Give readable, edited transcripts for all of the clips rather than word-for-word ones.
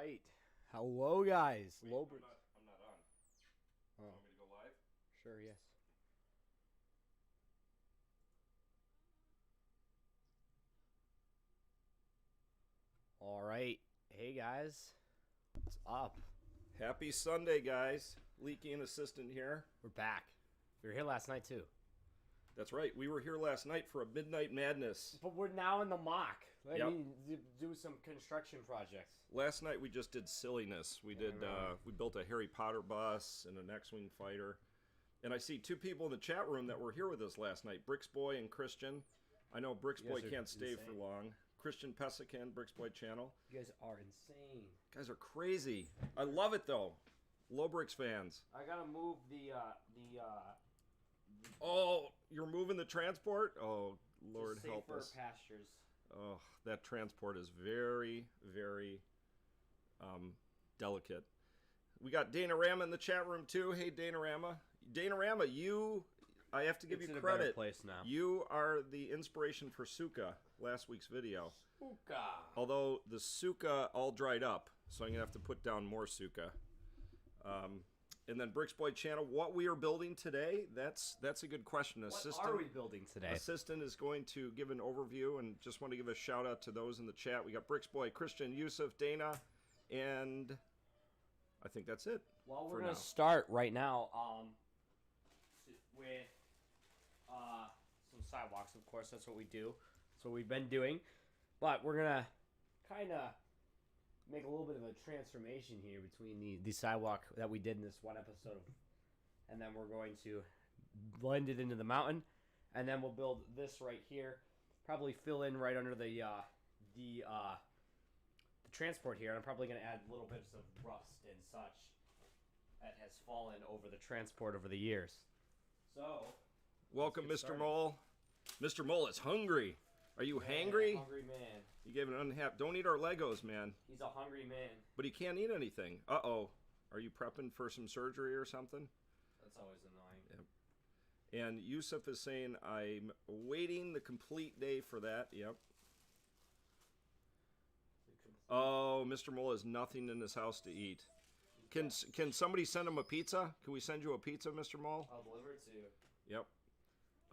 right. Hello, guys. Wait, LoBricks. I'm not on. Oh. You want me to go live? Sure, yes. All right. Hey, guys. What's up? Happy Sunday, guys. Leaky and assistant here. We're back. We were here last night, too. That's right. We were here last night for a midnight madness. But we're now in the MOC. I Yep. mean, do some construction projects. Last night we just did silliness. We built a Harry Potter bus and an X-Wing fighter. And I see two people in the chat room that were here with us last night, Bricks Boy and Christian. I know Bricks You Boy guys are can't stay insane. for long. Christian Pesican, Bricks Boy channel. You guys are insane. Guys are crazy. I love it though. LoBricks fans. I gotta move the Oh, you're moving the transport? Oh, Lord help safer us. pastures. Oh, that transport is very, very delicate. We got Danarama in the chat room too. Hey, Danarama. Danarama, I have to give It's you in a better credit. place now. You are the inspiration for Suka, last week's video. Suka. Although the Suka all dried up, so I'm going to have to put down more Suka. And then Bricks Boy channel, what we are building today, that's a good question. What are we building today? Assistant is going to give an overview, and just want to give a shout out to those in the chat. We got Bricks Boy, Christian, Yusuf, Dana, and I think that's it. Well, for we're gonna now. start right now with some sidewalks. Of course, that's what we do. That's what we've been doing. But we're gonna kind of make a little bit of a transformation here between the sidewalk that we did in this one episode, and then we're going to blend it into the mountain, and then we'll build this right here. Probably fill in right under the transport here. And I'm probably going to add little bits of rust and such that has fallen over the transport over the years. So, Welcome, let's Mr. get started. Mole. Mr. Mole is hungry. Are you hangry? Hungry man. You gave an unhappy. Don't eat our Legos, man. He's a hungry man. But he can't eat anything. Uh-oh. Are you prepping for some surgery or something? That's always annoying. Yep. And Yusuf is saying, I'm waiting the complete day for that. Yep. Oh, Mr. Mole has nothing in his house to eat. Can somebody send him a pizza? Can we send you a pizza, Mr. Mole? I'll deliver it to you. Yep.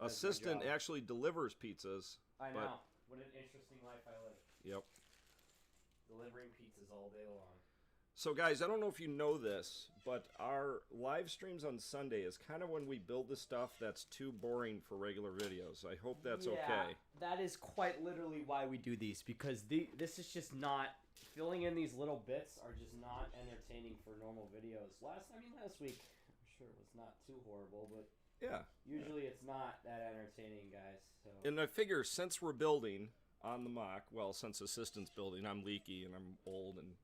That's my Assistant job. actually delivers pizzas. I but- know. What an interesting life I live. Yep. Delivering pizzas all day long. So guys, I don't know if you know this, but our live streams on Sunday is kind of when we build the stuff that's too boring for regular videos. I hope that's okay. That is quite literally why we do these, because this is just not, filling in these little bits are just not entertaining for normal videos. Last week, I'm sure it was not too horrible, but Yeah. usually it's not that entertaining, guys. So And I figure since we're building on the mock, well, since Assistant's building, I'm leaky and I'm old and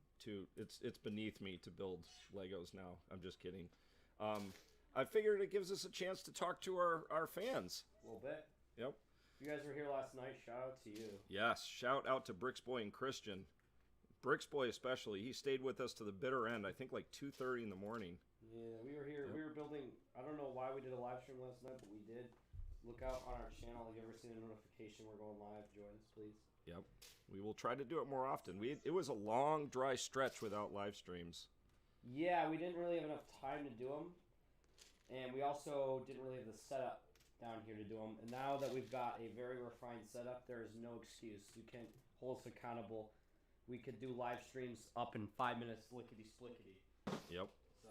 it's beneath me to build Legos now. I'm just kidding. I figured it gives us a chance to talk to our fans. a little bit. Yep. If you guys were here last night, shout out to you. Yes. Shout out to Bricks Boy and Christian. Bricks Boy especially. He stayed with us to the bitter end. I think like 2:30 in the morning. Yeah, we were here. Yep. We were building. I don't know why we did a live stream last night, but we did. Look out on our channel. If you ever seen a notification we're going live, join us, please. Yep. We will try to do it more often. It was a long, dry stretch without live streams. Yeah, we didn't really have enough time to do them, and we also didn't really have the setup down here to do them. And now that we've got a very refined setup, there is no excuse. You can't hold us accountable. We could do live streams up in 5 minutes, lickety-splickety. Yep. So,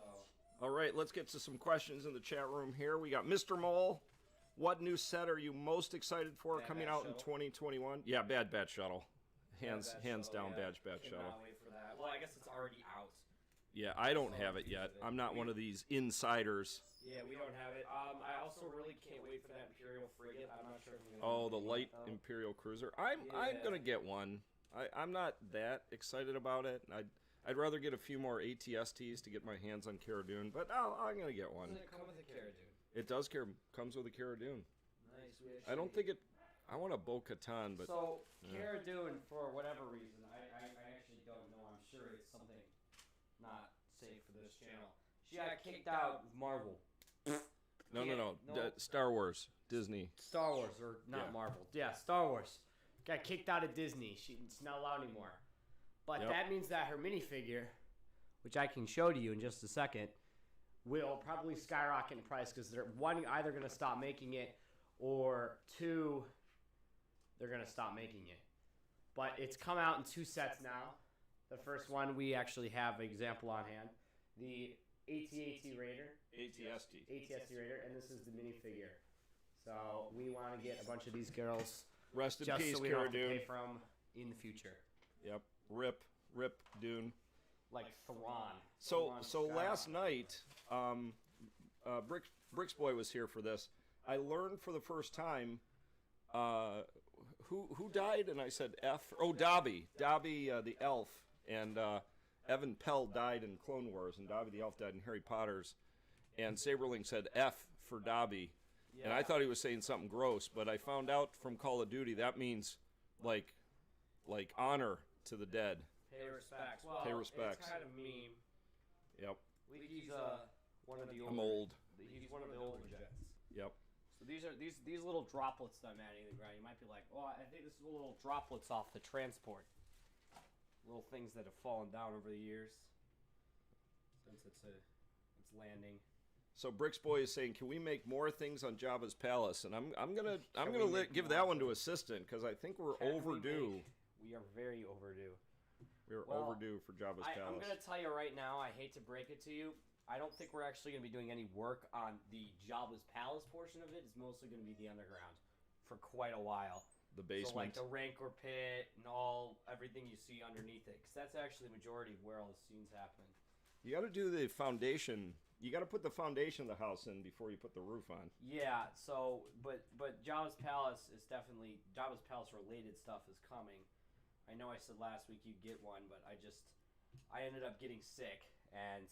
All right, let's get to some questions in the chat room here. We got Mr. Mole. What new set are you most excited for Bad coming Batch out in Shuttle. 2021? Yeah, Bad Batch Shuttle. Hands Batch down, Shuttle, yeah. Batch Cannot Shuttle. wait for that. Well, I guess it's already out. Yeah, I don't have it yet. I'm not one of these insiders. Yeah, we don't have it. I also really can't wait for that Imperial frigate. I'm not sure if I'm gonna Oh, get the one, light though. Imperial cruiser. I'm Yeah. gonna get one. I'm not that excited about it. I'd rather get a few more ATSTs to get my hands on Cara Dune, but I'm gonna get Doesn't one. it come with a Cara Dune? It does comes with a Cara Dune. Nice. I don't think it. I want a Bo-Katan, but So, yeah. Cara Dune, for whatever reason, I actually don't know. I'm sure it's something not safe for this channel. She got kicked out of Marvel. no. No. Star Wars, Disney. Star Wars, or not Yeah. Marvel. Yeah, Star Wars. Got kicked out of Disney. She's not allowed anymore. But Yep. that means that her minifigure, which I can show to you in just a second, will probably skyrocket in price because they're either going to stop making it, or two, they're going to stop making it. But it's come out in 2 sets now. The first one we actually have an example on hand, the AT-AT Raider, ATST. Raider, and this is the minifigure. So we want to get a bunch of these girls Rest in just peace, so we don't Cara have to pay Dune. for them in the future, Yep. Rip Dune. like Thrawn. So Thrawn last Skywalker. night, Bricks Boy was here for this. I learned for the first time who died, and I said F. Oh, Dobby, the elf, and Evan Pell died in Clone Wars, and Dobby the elf died in Harry Potter's, and Saberling said F for Dobby, and I thought he was saying something gross, but I found out from Call of Duty that means like honor to the dead. Pay respects. Well, Pay respects. It's kind of meme. Yep. He's one of the older. I'm old. He's one of the older Jets. Yep. So these are these little droplets that I'm adding to the ground. You might be like, oh, I think this is little droplets off the transport. Little things that have fallen down over the years since it's landing. So Bricks Boy is saying, can we make more things on Jabba's palace? And I'm gonna give more that one to Assistant because I think we're overdue. We are very overdue. We're Well, overdue for Jabba's I'm palace. going to tell you right now, I hate to break it to you, I don't think we're actually going to be doing any work on the Jabba's Palace portion of it. It's mostly going to be the underground for quite a while. The So like basement. the Rancor pit and everything you see underneath it, because that's actually the majority of where all the scenes happen. You got to do the foundation. You got to put the foundation of the house in before you put the roof on. Yeah. So, but Jabba's Palace is definitely Jabba's Palace related stuff is coming. I know I said last week you'd get one, but I ended up getting sick and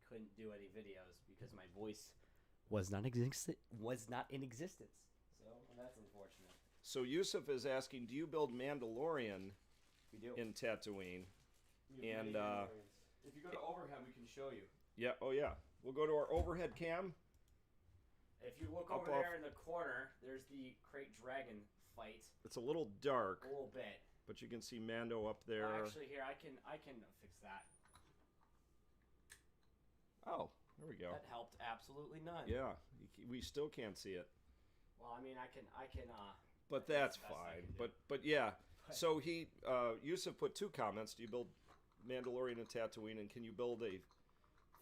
couldn't do any videos because my voice was not in existence. So that's unfortunate. So Yusuf is asking, do you build Mandalorian We do. in Tatooine? We have and, many Mandalorians. If you go to overhead, we can show you. Yeah. Oh yeah. We'll go to our overhead cam. If you look Up over off. there in the corner, there's the Crate Dragon fight. It's a little dark, A little bit. but you can see Mando up there. Well, actually, here I can fix that. Oh, there we go. That helped absolutely none. Yeah, we still can't see it. Well, I mean, I can. But That's that's the best I fine. can do. But yeah. So Yusuf put 2 comments. Do you build Mandalorian and Tatooine, and can you build a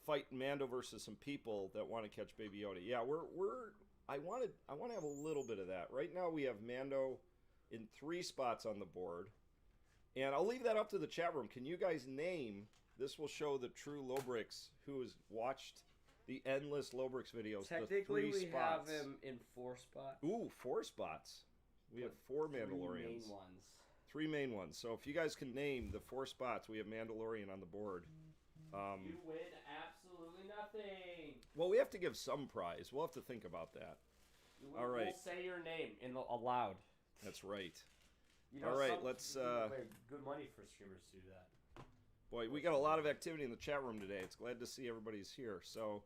fight Mando versus some people that want to catch Baby Yoda? Yeah, I want to have a little bit of that. Right now we have Mando in 3 spots on the board, and I'll leave that up to the chat room. Can you guys name? This will show the true LoBricks who has watched the endless LoBricks videos. Technically, the 3 we spots. have him in 4 spots. Ooh, 4 spots. We have 4 Mandalorians. 3 main ones. 3 main ones. So if you guys can name the 4 spots, we have Mandalorian on the board. You win absolutely nothing. Well, we have to give some prize. We'll have to think about that. All right. We'll say your name aloud. That's right. You know, All right, some let's, people pay good money for streamers to do that. Boy, we got a lot of activity in the chat room today. It's glad to see everybody's here. So,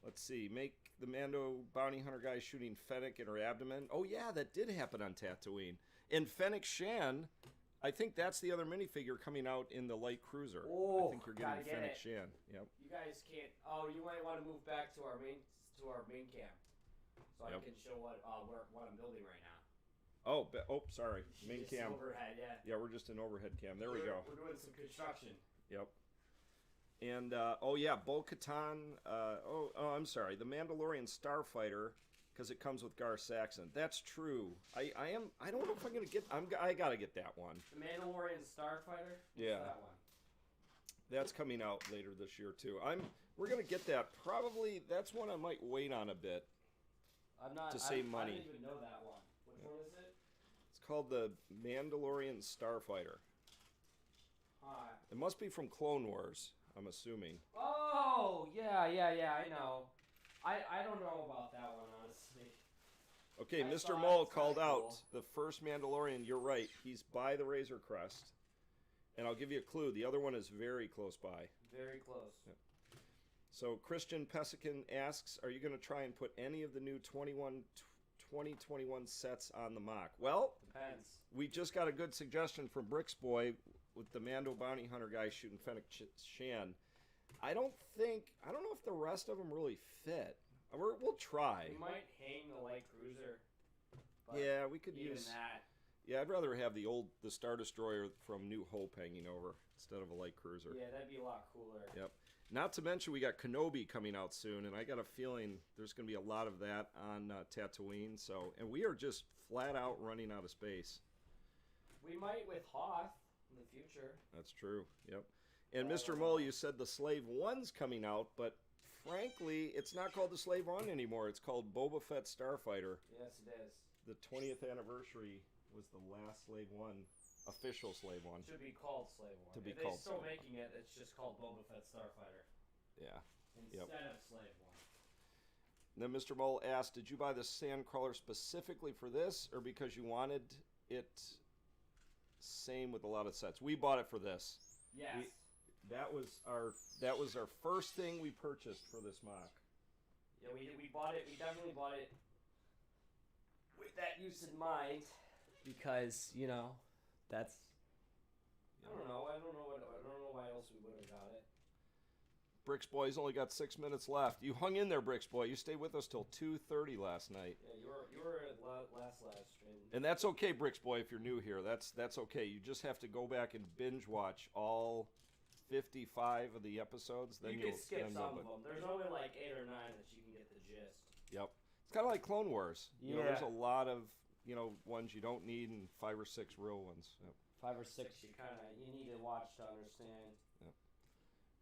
let's see. Make the Mando bounty hunter guy shooting Fennec in her abdomen. Oh, yeah, that did happen on Tatooine. And Fennec Shan, I think that's the other minifigure coming out in the light cruiser. Oh, I think you're getting gotta get Fennec it. Shan. Yep. You guys can't. Oh, you might want to move back to our main cam, so I Yep. can show what I'm building right now. Oh, sorry. Main Just cam. overhead, yeah. Yeah, we're just in overhead cam. There we go. We're doing some construction. Yep. And oh yeah, Bo-Katan. I'm sorry, the Mandalorian Starfighter, because it comes with Gar Saxon. That's true. I don't know if I'm gonna get. I gotta get that one. The Mandalorian Starfighter. What's Yeah. that one? That's coming out later this year too. We're gonna get that. Probably that's one I might wait on a bit. I'm not. To save I money. didn't even know that one. Which one is it? It's called the Mandalorian Starfighter. Hi. It must be from Clone Wars. I'm assuming. Oh yeah, I know. I don't know about that one honestly. Okay, I saw Mr. it. Mole It's called kinda out cool. the first Mandalorian. You're right. He's by the Razor Crest. And I'll give you a clue. The other one is very close by. Very close. So Christian Pesikin asks, are you going to try and put any of the new 2021 sets on the mock? Well, Depends. we just got a good suggestion from Bricks Boy with the Mando bounty hunter guy shooting Fennec Shan. I don't know if the rest of them really fit. We'll try. We might hang the light cruiser. Yeah, we could even use that. Yeah, I'd rather have the Star Destroyer from New Hope hanging over instead of a light cruiser. Yeah, that'd be a lot cooler. Yep. Not to mention we got Kenobi coming out soon, and I got a feeling there's going to be a lot of that on Tatooine. And we are just flat out running out of space. We might with Hoth in the future. That's true. Yep. And Mr. Mole, you said the Slave 1's coming out, but frankly, it's not called the Slave 1 anymore. It's called Boba Fett Starfighter. Yes, it is. The 20th anniversary was the last Slave 1, official Slave 1. Should be called Slave 1. To be if called they're still Slave making it, it's just called Boba Fett Starfighter. Yeah. Instead of Slave 1. And then Mr. Mole asked, did you buy the Sandcrawler specifically for this, or because you wanted it? Same with a lot of sets. We bought it for this. Yes. That was our first thing we purchased for this mock. Yeah, we bought it. We definitely bought it with that use in mind, because that's. I don't know why else we would have got it. Bricks Boy's only got 6 minutes left. You hung in there, Bricks Boy. You stayed with us till 2:30 last night. Yeah, you were at last live stream. And that's okay, Bricks Boy. If you're new here, that's okay. You just have to go back and binge watch all 55 of the episodes. Then you can skip some of them. There's only like 8 or 9 that you can get the gist. Yep. It's kind of like Clone Wars. Yeah. There's a lot of ones you don't need and 5 or 6 real ones. Yep. 5 or 6 you need to watch to understand. Yep.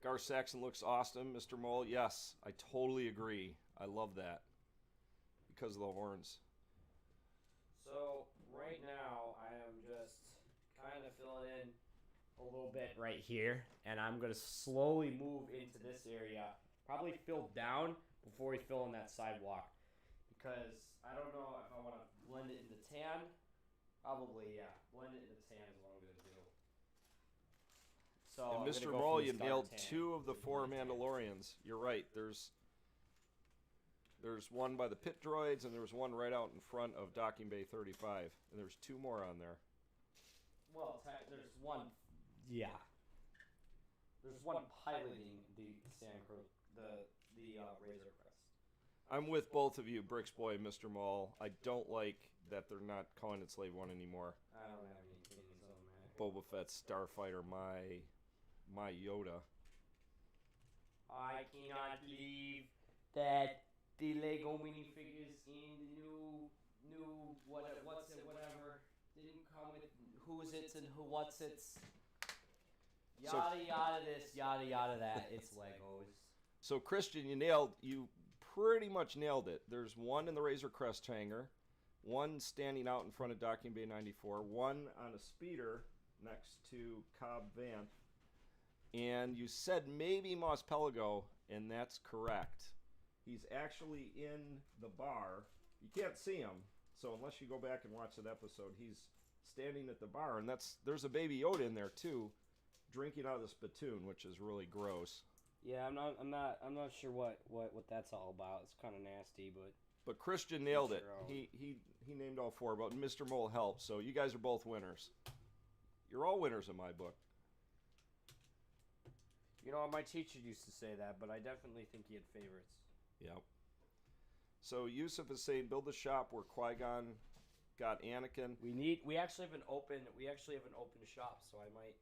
Gar Saxon looks awesome, Mr. Mole. Yes, I totally agree. I love that because of the horns. So right now I am just kind of filling in a little bit right here, and I'm going to slowly move into this area. Probably fill down before we fill in that sidewalk, because I don't know if I want to blend it into tan. Probably, yeah. Blend it into tan is what I'm going to do. So And Mr. Mole, you nailed 2 of the 4 Mandalorians. You're right. There's one by the pit droids, and there's one right out in front of Docking Bay 35, and there's 2 more on there. Well, there's one. Yeah. There's one piloting the Razor Crest. I'm with both of you, Bricks Boy and Mr. Mole. I don't like that they're not calling it Slave 1 anymore. I don't have any opinions on that. Boba Fett Starfighter, my Yoda. I cannot believe that the Lego minifigures in the new whatever didn't come with who's it's and what's it's. Yada yada this, yada yada that. It's Legos. So Christian, you pretty much nailed it. There's one in the Razor Crest hangar, one standing out in front of Docking Bay 94, one on a speeder next to Cobb Vanth, and you said maybe Mos Pelgo, and that's correct. He's actually in the bar. You can't see him, so unless you go back and watch that episode, he's standing at the bar, and there's a Baby Yoda in there too, drinking out of the spittoon, which is really gross. Yeah, I'm not sure what that's all about. It's kind of nasty, but Christian nailed it. He named all 4, but Mr. Mole helped. So you guys are both winners. You're all winners in my book. My teacher used to say that, but I definitely think he had favorites. Yep. So Yusuf is saying build a shop where Qui-Gon got Anakin. We actually have an open shop, so I might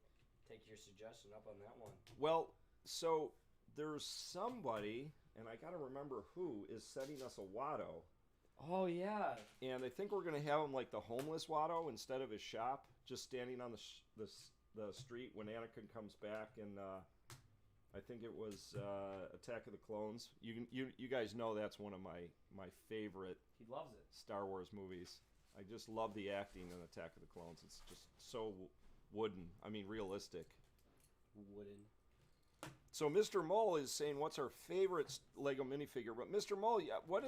take your suggestion up on that one. Well, so there's somebody, and I got to remember who, is setting us a Watto. Oh, yeah. And I think we're going to have him like the homeless Watto instead of his shop, just standing on the street when Anakin comes back. And I think it was Attack of the Clones. You guys know that's one of my favorite. He loves it. Star Wars movies. I just love the acting in Attack of the Clones. It's just so wooden. I mean, realistic. Wooden. So Mr. Mole is saying, "What's our favorite Lego minifigure?" But Mr. Mole, what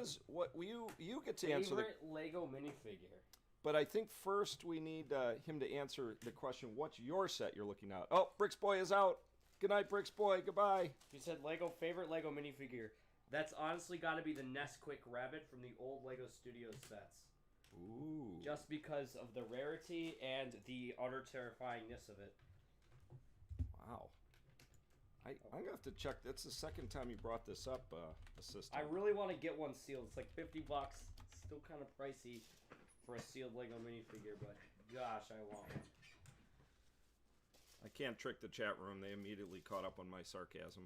you get to answer the favorite Lego minifigure? But I think first we need him to answer the question. What's your set you're looking at? Oh, Bricks Boy is out. Good night, Bricks Boy. Goodbye. He said favorite Lego minifigure. That's honestly got to be the Nesquik Rabbit from the old Lego Studios sets. Ooh. Just because of the rarity and the utter terrifyingness of it. I'm gonna have to check. That's the second time you brought this up, assistant. I really want to get one sealed. It's like $50. Still kind of pricey for a sealed Lego minifigure, but gosh, I want one. I can't trick the chat room. They immediately caught up on my sarcasm.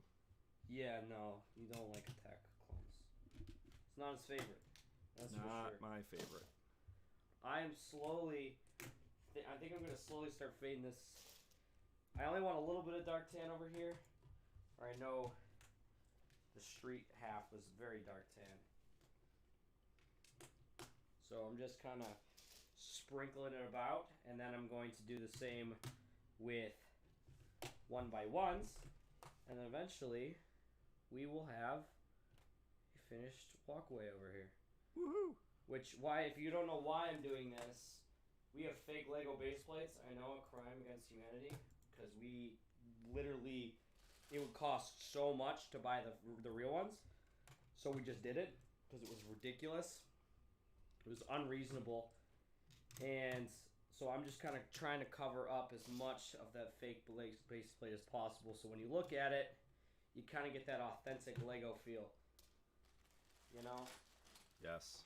Yeah, no, you don't like attack clones. It's not his favorite. That's not for sure. my favorite. I am slowly. I think I'm gonna slowly start fading this. I only want a little bit of dark tan over here. I know the street half was very dark tan. So I'm just kind of sprinkling it about, and then I'm going to do the same with 1x1s, and then eventually we will have a finished walkway over here. Woohoo! If you don't know why I'm doing this, we have fake Lego base plates. I know, a crime against humanity, because we literally, it would cost so much to buy the real ones, so we just did it because it was ridiculous. It was unreasonable, and so I'm just kind of trying to cover up as much of that fake base plate as possible, so when you look at it, you kind of get that authentic Lego feel, you know? Yes.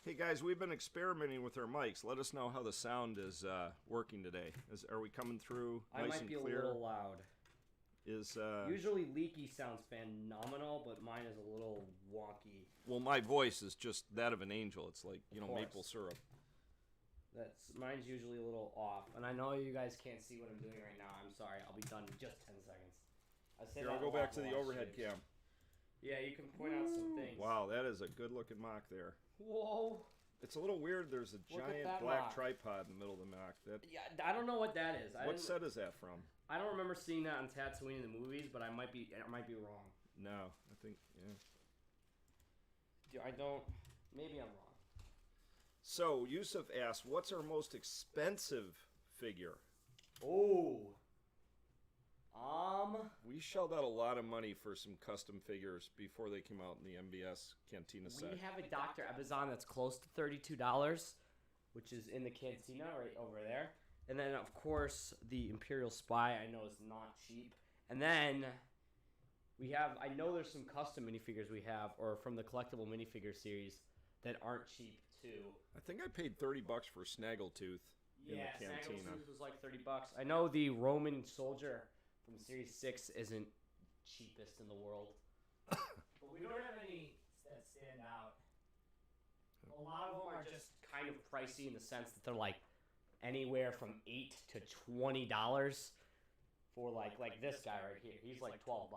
Hey guys, we've been experimenting with our mics. Let us know how the sound is working today. Are we coming through nice and clear? I might be a little loud. Usually Leaky sounds phenomenal, but mine is a little wonky. Well, my voice is just that of an angel. It's like, maple syrup. Mine's usually a little off, and I know you guys can't see what I'm doing right now. I'm sorry. I'll be done in just 10 seconds. Here, I'll go back to the overhead cam. Yeah, you can point out some things. Wow, that is a good-looking mock there. Whoa. It's a little weird. There's a giant black tripod in the middle of the mock. Yeah, I don't know what that is. What set is that from? I don't remember seeing that on Tatooine in the movies, but I might be wrong. No, I think, yeah. Maybe I'm wrong. So, Yusuf asks, what's our most expensive figure? Oh. We shelled out a lot of money for some custom figures before they came out in the MBS Cantina set. We have a Dr. Ebazan that's close to $32, which is in the Cantina right over there. And then, of course, the Imperial Spy I know is not cheap. And then I know there's some custom minifigures we have, or from the collectible minifigure series, that aren't cheap too. I think I paid $30 for Snaggletooth in the Cantina. Snaggletooth was like $30. I know the Roman soldier from Series 6 isn't cheapest in the world. But we don't have any that stand out. A lot of them are just kind of pricey in the sense that they're like anywhere from $8 to $20 for like this guy right here. He's like $12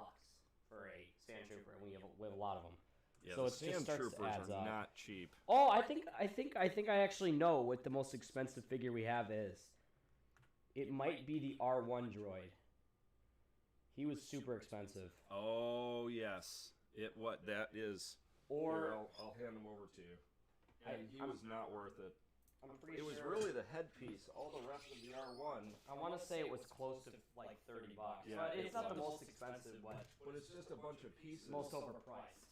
for a Sand Trooper, and we have a lot of them. Yeah, so the Sand Troopers are not cheap. Oh, I think I actually know what the most expensive figure we have is. It might be the R1 droid. He was super expensive. Oh yes, that is. Or here, I'll hand him over to you. He was not worth it. I'm pretty sure. It was really the headpiece. All the rest of the R1. I want to say it was close to like $30. Yeah, but it's not the most expensive, but it's just a bunch of pieces. Most overpriced.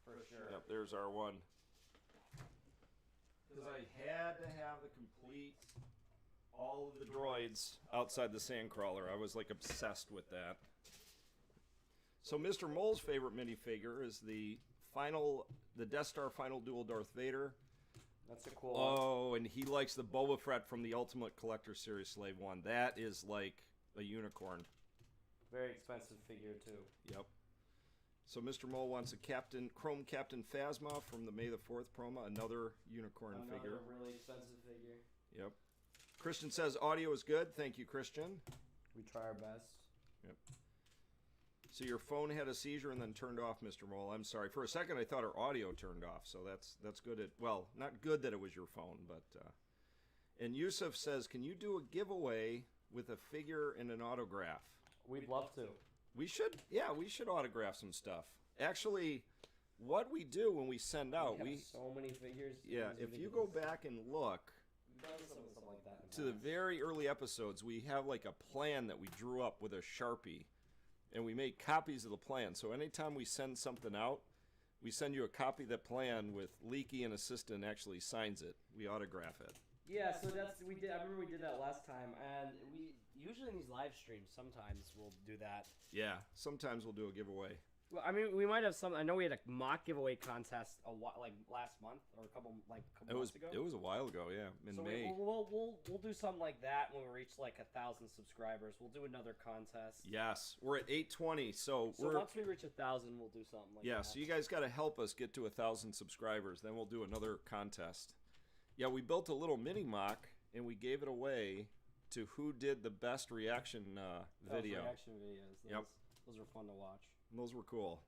For sure. Yep, there's R1. Because I had to have the complete, all of the droids outside the Sandcrawler. I was like obsessed with that. So Mr. Mole's favorite minifigure is the Death Star Final Duel Darth Vader. That's a cool one. Oh, and he likes the Boba Fett from the Ultimate Collector Series Slave 1. That is like a unicorn. Very expensive figure too. Yep. So Mr. Mole wants a Chrome Captain Phasma from the May the 4th promo, another unicorn figure. Another really expensive figure. Yep. Christian says audio is good. Thank you, Christian. We try our best. Yep. So your phone had a seizure and then turned off, Mr. Mole. I'm sorry. For a second, I thought our audio turned off. So that's good. Not good that it was your phone, but. And Yusuf says, can you do a giveaway with a figure and an autograph? We'd love to. We should autograph some stuff. Actually, what we do when we send out, we have so many figures. Yeah, if you go back and look like that to the very early episodes, we have like a plan that we drew up with a Sharpie, and we make copies of the plan. So anytime we send something out, we send you a copy of the plan with Leaky and assistant actually signs it. We autograph it. Yeah, so we did. I remember we did that last time, and usually in these live streams, sometimes we'll do that. Yeah, sometimes we'll do a giveaway. Well, I mean, we might have some. I know we had a mock giveaway contest like last month or a couple months ago. It was a while ago, yeah, in May. We'll do something like that when we reach like 1,000 subscribers. We'll do another contest. Yes, we're at 820, so once we reach 1,000, we'll do something like that. Yeah, so you guys got to help us get to 1,000 subscribers. Then we'll do another contest. Yeah, we built a little mini mock and we gave it away to who did the best reaction video. Reaction videos. Those were fun to watch. Those were cool.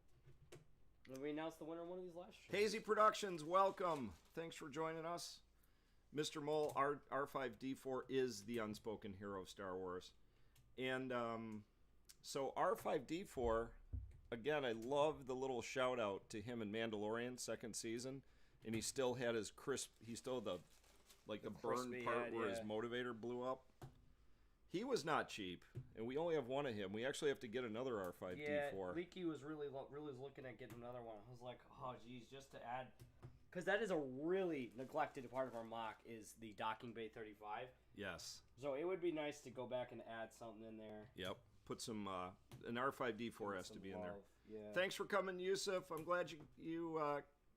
And we announced the winner of one of these live streams. Hazy Productions, welcome. Thanks for joining us. Mr. Mole, R5D4 is the unspoken hero of Star Wars. And so R5D4, again, I love the little shout out to him in Mandalorian, second season. And he still had his the burn part where his motivator blew up. He was not cheap, and we only have one of him. We actually have to get another R5D4. Yeah, Leaky was really looking at getting another one. I was like, oh, geez, just to add... Because that is a really neglected part of our mock, is the docking bay 35. Yes. So it would be nice to go back and add something in there. Yep. Put some... an R5D4 has to be in there. Yeah. Thanks for coming, Yusuf. I'm glad you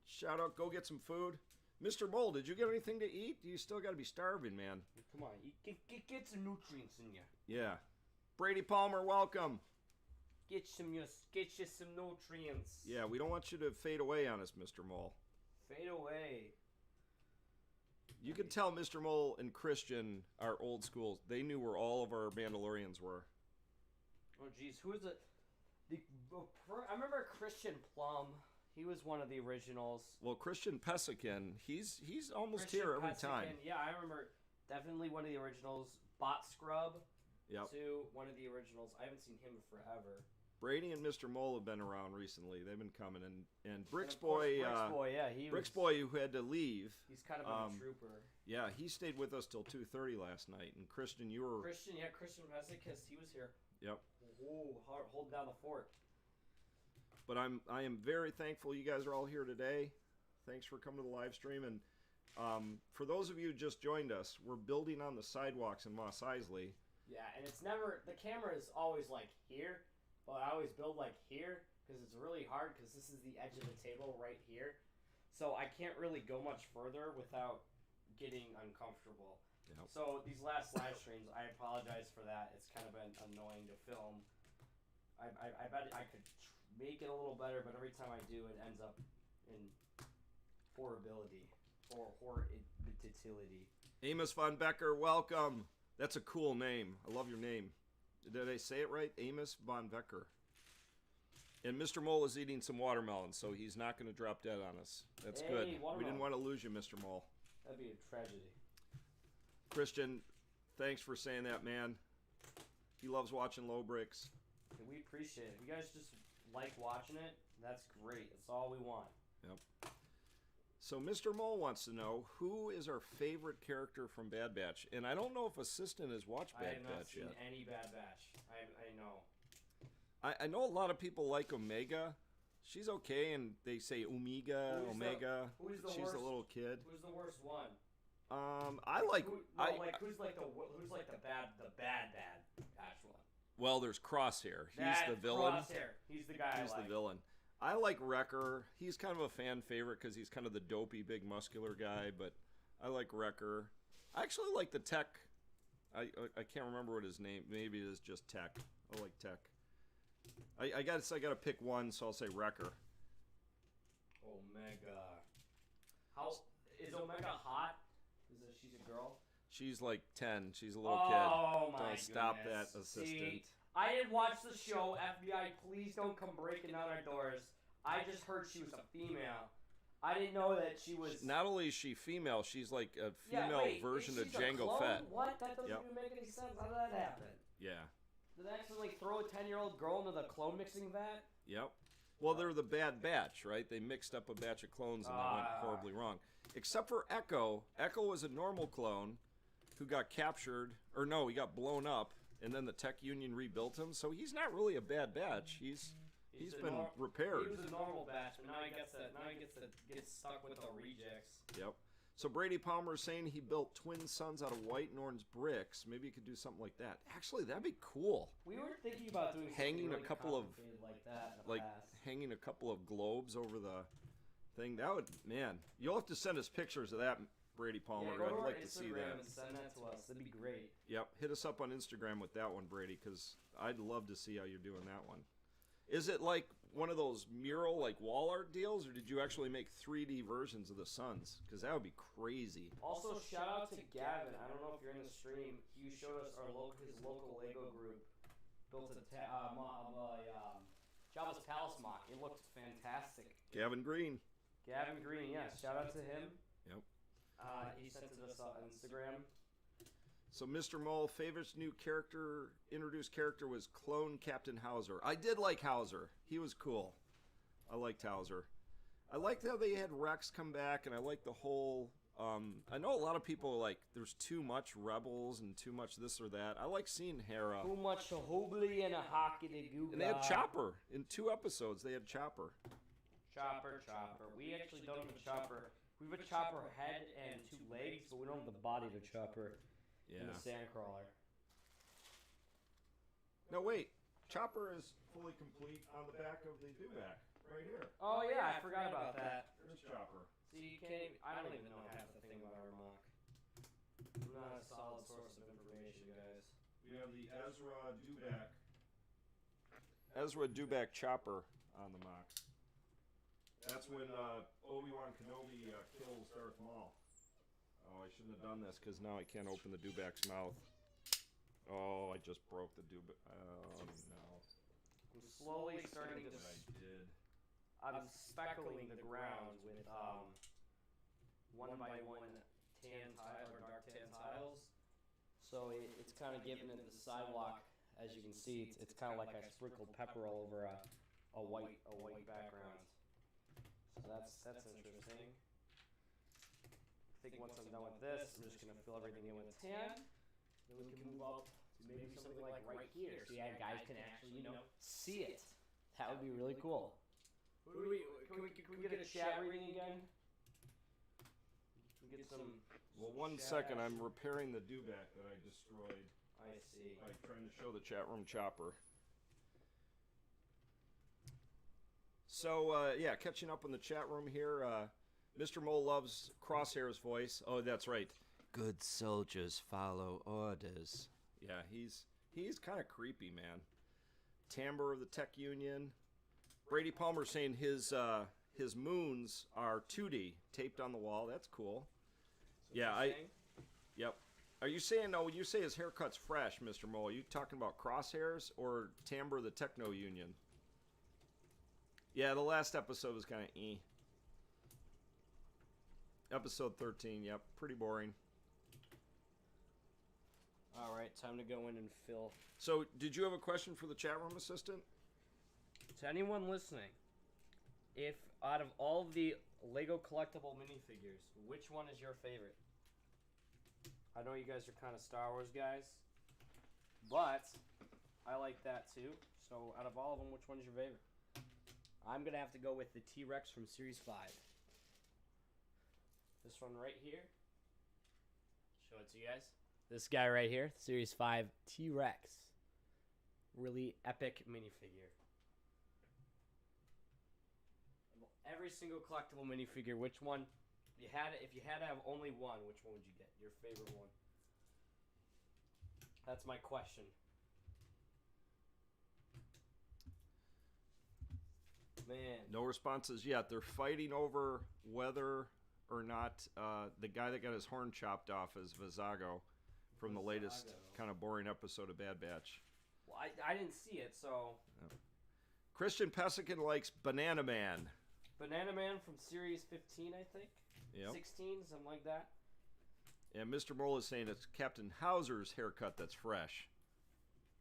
shout out. Go get some food. Mr. Mole, did you get anything to eat? You still got to be starving, man. Come on, get some nutrients in you. Yeah. Brady Palmer, welcome. Get you some nutrients. Yeah, we don't want you to fade away on us, Mr. Mole. Fade away. You can tell Mr. Mole and Christian are old schools. They knew where all of our Mandalorians were. Oh, geez, who is it? I remember Christian Plum. He was one of the originals. Well, Christian Pesikin, he's almost here every time. Yeah, I remember definitely one of the originals. Bot Scrub, yep. Too, one of the originals. I haven't seen him forever. Brady and Mr. Mole have been around recently. They've been coming, and Bricks Boy, Bricks Boy, who had to leave. He's kind of a trooper. Yeah, he stayed with us till 2:30 last night. And Christian, you were Christian Pesikin, he was here. Yep. Ooh, holding down the fort. But I am very thankful you guys are all here today. Thanks for coming to the live stream. And for those of you who just joined us, we're building on the sidewalks in Mos Eisley. Yeah, and it's never, the camera is always like here, but I always build like here because it's really hard because this is the edge of the table right here. So I can't really go much further without getting uncomfortable. Yep. So these last live streams, I apologize for that. It's kind of been annoying to film. I bet I could make it a little better, but every time I do, it ends up in horribility or horribility. Amos von Becker, welcome. That's a cool name. I love your name. Did I say it right? Amos von Becker. And Mr. Mole is eating some watermelon, so he's not going to drop dead on us. That's good. Watermelon. We didn't want to lose you, Mr. Mole. That'd be a tragedy. Christian, thanks for saying that, man. He loves watching LoBricks. We appreciate it. If you guys just like watching it, that's great. That's all we want. Yep. So Mr. Mole wants to know, who is our favorite character from Bad Batch? And I don't know if Assistant has watched Bad Batch yet. I have not seen any Bad Batch. I know. I know a lot of people like Omega. She's okay, and they say Omega. She's worst, a little kid. Who's the worst one? Who's the bad Batch one? Well, there's Crosshair. He's the villain. Crosshair. He's the guy. He's the villain. I like Wrecker. He's kind of a fan favorite because he's kind of the dopey, big, muscular guy. But I like Wrecker. I actually like the Tech. I can't remember what his name. Maybe it is just Tech. I like Tech. I got to pick one, so I'll say Wrecker. Omega. How is Omega hot? She's a girl? She's like 10. She's a little kid. Oh my goodness. Stop that, Assistant. See, I didn't watch the show. FBI, please don't come breaking down our doors. I just heard she was a female. I didn't know that she was... Not only is she female, she's like a female version of Jango Fett. What? That doesn't even make any sense. How did that happen? Yeah. Did they accidentally throw a 10-year-old girl into the clone mixing vat? Yep. Well, they're the Bad Batch, right? They mixed up a batch of clones and that went horribly wrong. Except for Echo. Echo was a normal clone who got captured. Or no, he got blown up. And then the Tech Union rebuilt him. So he's not really a Bad Batch. He's been repaired. He was a normal batch, but now he gets to get stuck with the rejects. Yep. So Brady Palmer is saying he built twin suns out of white and orange bricks. Maybe you could do something like that. Actually, that'd be cool. We were thinking about doing Hanging something a couple of complicated like that in the past. hanging a couple of globes over the thing. That would, man. You'll have to send us pictures of that, Brady Palmer. Yeah, go to I'd our like to see Instagram that. and send that to us. That'd be great. Yep, hit us up on Instagram with that one, Brady, because I'd love to see how you're doing that one. Is it like one of those mural, like wall art deals, or did you actually make 3D versions of the suns? Because that would be crazy. Also, shout out to Gavin. I don't know if you're in the stream. He showed us his local Lego group built a Jabba's Palace mock. It looked fantastic. Gavin Green. Gavin Green, yeah. Shout out to him. Yep. He sent it us on Instagram. So Mr. Mole, favorite new character, introduced character was Clone Captain Hauser. I did like Hauser. He was cool. I liked Hauser. I liked how they had Rex come back, and I liked the whole... I know a lot of people are like, there's too much Rebels and too much this or that. I like seeing Hera. Too much hoobly and a hockey goo. And they had Chopper. In 2 episodes, they had Chopper. Chopper. We actually don't have a Chopper. We have a Chopper head and 2 legs, but we don't have the body to Chopper. Yeah. In the Sandcrawler. No, wait. Chopper is fully complete on the back of the dewback. Right here. Oh, yeah, I forgot about that. There's Chopper. See, you can't even, I don't even know half the thing about our mock. I'm not a solid source of information, guys. We have the Ezra Dewback Chopper on the mock. That's when Obi-Wan Kenobi kills Darth Maul. Oh, I shouldn't have done this because now I can't open the Dewback's mouth. Oh, I just broke the Dewback. Oh, no. I'm slowly starting to... I did. I'm speckling the ground with 1x1 tan tile or dark tan tiles. So it's kind of giving it the sidewalk. As you can see, it's kind of like I sprinkled pepper all over a white background. So that's interesting. I think once I'm done with this, I'm just going to fill everything in with tan. Then we can move up to maybe something like right here. So yeah, guys can actually, see it. That would be really cool. Can we get a chat reading again? Can we get some... Well, one second. I'm repairing the Dewback that I destroyed. I see. By trying to show the chat room Chopper. So, yeah, catching up on the chat room here. Mr. Mole loves Crosshair's voice. Oh, that's right. Good soldiers follow orders. Yeah, he's kind of creepy, man. Timbre of the Tech Union. Brady Palmer saying his moons are 2D, taped on the wall. That's cool. Yeah, Yep. Are you saying, when you say his haircut's fresh, Mr. Mole, are you talking about Crosshairs or Timbre of the Techno Union? Yeah, the last episode was kind of Episode 13, yep. Pretty boring. All right, time to go in and fill. So, did you have a question for the chat room assistant? To anyone listening, if out of all of the Lego collectible minifigures, which one is your favorite? I know you guys are kind of Star Wars guys, but I like that too. So, out of all of them, which one is your favorite? I'm going to have to go with the T-Rex from Series 5. This one right here. Show it to you guys. This guy right here, Series 5 T-Rex. Really epic minifigure. Every single collectible minifigure, which one, if you had to have only one, which one would you get? Your favorite one? That's my question. Man. No responses yet. They're fighting over whether or not the guy that got his horn chopped off is Vizago from the latest kind of boring episode of Bad Batch. Well, I didn't see it, so... Christian Pesikin likes Banana Man. Banana Man from Series 15, I think? Yep. 16, something like that. And Mr. Mole is saying it's Captain Hauser's haircut that's fresh.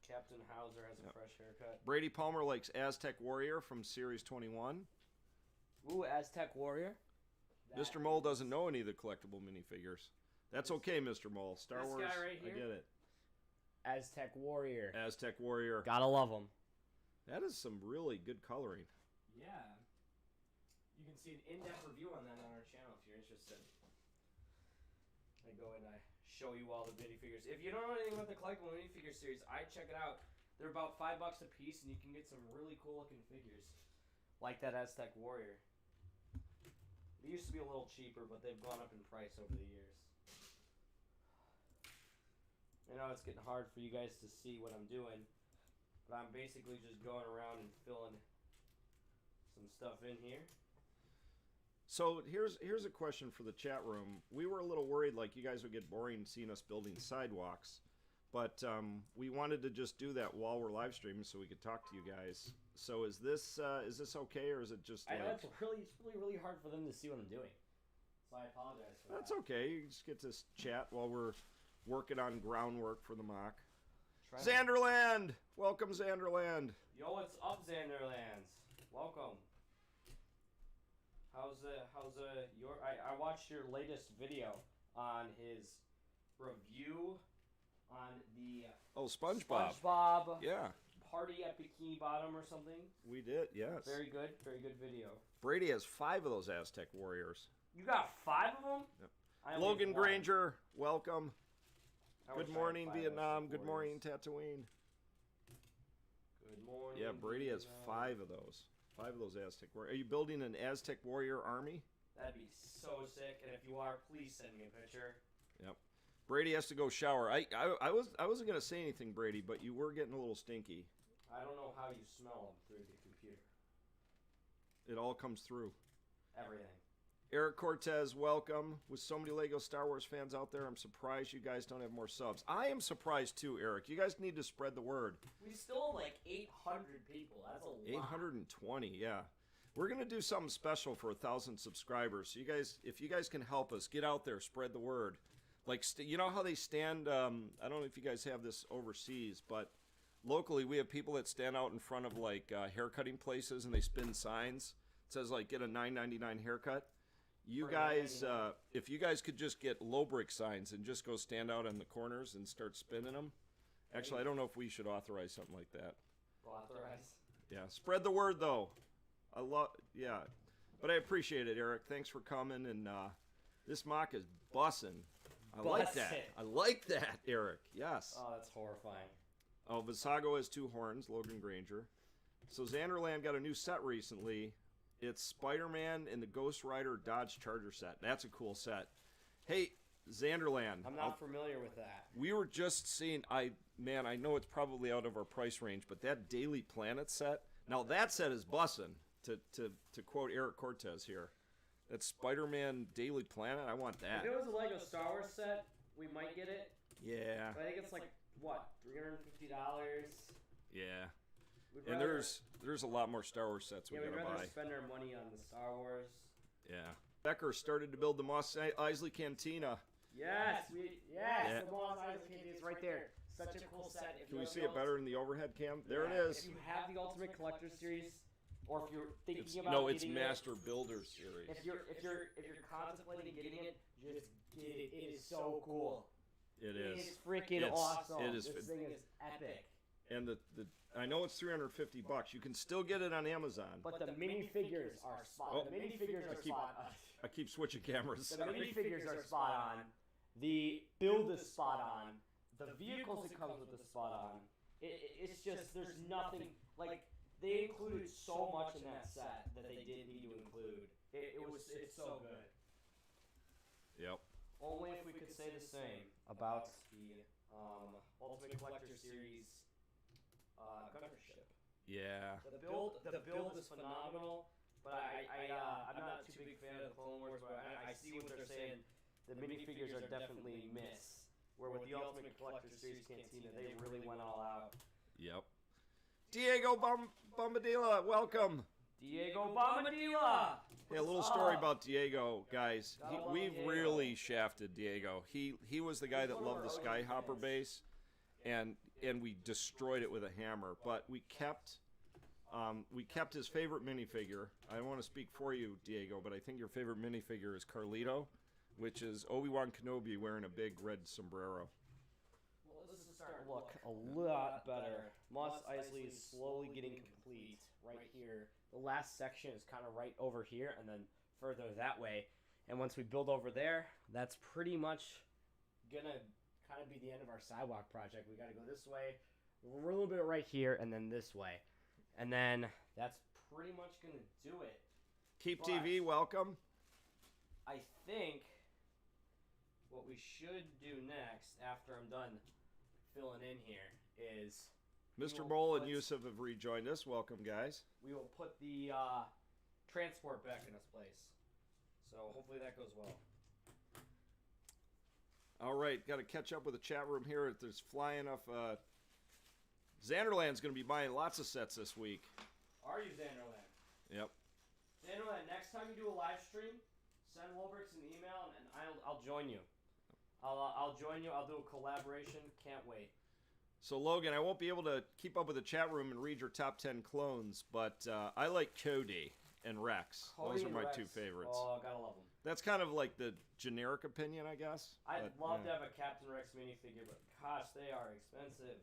Captain Hauser has a fresh haircut. Brady Palmer likes Aztec Warrior from Series 21. Ooh, Aztec Warrior. Mr. Mole doesn't know any of the collectible minifigures. That's okay, Mr. Mole. Star Wars, guy right here? I get it. Aztec Warrior. Aztec Warrior. Gotta love him. That is some really good coloring. Yeah. You can see an in-depth review on that on our channel if you're interested. I go and I show you all the minifigures. If you don't know anything about the collectible minifigure series, I check it out. They're about $5 a piece, and you can get some really cool looking figures, like that Aztec warrior. They used to be a little cheaper, but they've gone up in price over the years. I know it's getting hard for you guys to see what I'm doing, but I'm basically just going around and filling some stuff in here. So here's a question for the chat room. We were a little worried like you guys would get boring seeing us building sidewalks, but we wanted to just do that while we're live streaming so we could talk to you guys. So is this okay, or is it just? I know it's really hard for them to see what I'm doing, so I apologize for That's that. okay. You just get to chat while we're working on groundwork for the mock. Xanderland! Welcome, Xanderland. Yo, what's up, Xanderlands? Welcome. I watched your latest video on his review on the SpongeBob Yeah, party at Bikini Bottom or something. we did. Yes. Very good video. Brady has 5 of those Aztec warriors. You got 5 of them? Yep. I only Logan have one. Granger, welcome. I wish Good I had morning, 5 of Vietnam. those Good morning, Tatooine. Good morning. Yeah, Brady has Vietnam. 5 of those. 5 of those Aztec warriors. Are you building an Aztec warrior army? That'd be so sick. And if you are, please send me a picture. Yep. Brady has to go shower. I wasn't gonna say anything, Brady, but you were getting a little stinky. I don't know how you smell them through the computer. It all comes through. Everything. Eric Cortez, welcome. With so many Lego Star Wars fans out there, I'm surprised you guys don't have more subs. I am surprised too, Eric. You guys need to spread the word. We still have like 800 people. That's a lot. 820, yeah. We're gonna do something special for 1,000 subscribers. So you guys, if you guys can help us, get out there, spread the word. Like, you know how they stand? I don't know if you guys have this overseas, but locally we have people that stand out in front of like haircutting places and they spin signs. It says like get a $9.99 haircut. You guys, if you guys could just get LoBricks signs and just go stand out on the corners and start spinning them. Actually, I don't know if we should authorize something like that. Authorize. Yeah, spread the word though. Yeah, but I appreciate it, Eric. Thanks for coming, and this mock is bussin'. I like that. I like that, Eric. Yes. Oh, that's horrifying. Oh, Visago has 2 horns, Logan Granger. So Xanderland got a new set recently. It's Spider-Man and the Ghost Rider Dodge Charger set. That's a cool set. Hey, Xanderland. I'm not familiar with that. We were just seeing, I know it's probably out of our price range, but that Daily Planet set, now that set is bussin', to quote Eric Cortez here. That Spider-Man Daily Planet, I want that. If it was a Lego Star Wars set, we might get it. Yeah. But I think it's like, what, $350? Yeah. And there's a lot more Star Wars sets we we'd gotta rather buy. spend our money on the Star Wars. Yeah. Becker started to build the Mos Eisley Cantina. Yes, Yeah. the Mos Eisley Cantina is right there. Such a cool set. Can we see it better in the overhead cam? There it is. If you have the Ultimate Collector Series, or if you're thinking about No, it's getting Master Builder Series. if you're contemplating getting it, just get it. It is so cool. It It is. is freaking It's- awesome. it is This thing is epic. And I know it's $350. You can still get it on Amazon. But the minifigures are spot. Oh. The minifigures are spot on. I keep switching cameras. The minifigures are spot on. The build is spot on. The vehicles it comes with is spot on. It's just there's nothing like they included so much in that set that they didn't need to include. It's so good. Yep. Only if we could say the same about the Ultimate Collector Series gunnership. Yeah. The build is phenomenal, but I'm not too big fan of the Clone Wars. But I see what they're saying. The minifigures are definitely miss. Where with the Ultimate Collector Series Cantina, they really went all out. Yep. Diego Bombadilla, welcome. Diego Bombadilla. Hey, a little story about Diego, guys. We've really shafted Diego. He was the guy that loved the Skyhopper base, and we destroyed it with a hammer. But we kept his favorite minifigure. I don't want to speak for you, Diego, but I think your favorite minifigure is Carlito, which is Obi-Wan Kenobi wearing a big red sombrero. Well, this is starting to look a lot better. Mos Eisley is slowly getting complete right here. The last section is kind of right over here and then further that way. And once we build over there, that's pretty much gonna kind of be the end of our sidewalk project. We got to go this way, a little bit right here, and then this way, and then that's pretty much gonna do it. Keep TV, welcome. I think what we should do next, after I'm done filling in here, is Mr. Mole and Yusuf have rejoined us. Welcome, guys. we will put the transport back in its place. So hopefully that goes well. All right, got to catch up with the chat room here. There's flying off. Xanderland's going to be buying lots of sets this week. Are you, Xanderland? Yep. Xanderland, next time you do a live stream, send LoBricks an email, and I'll join you. I'll join you. I'll do a collaboration. Can't wait. So, Logan, I won't be able to keep up with the chat room and read your top 10 clones, but I like Cody and Rex. Those are my two favorites. Oh, gotta love them. That's kind of like the generic opinion, I guess. I'd love to have a Captain Rex minifigure, but gosh, they are expensive.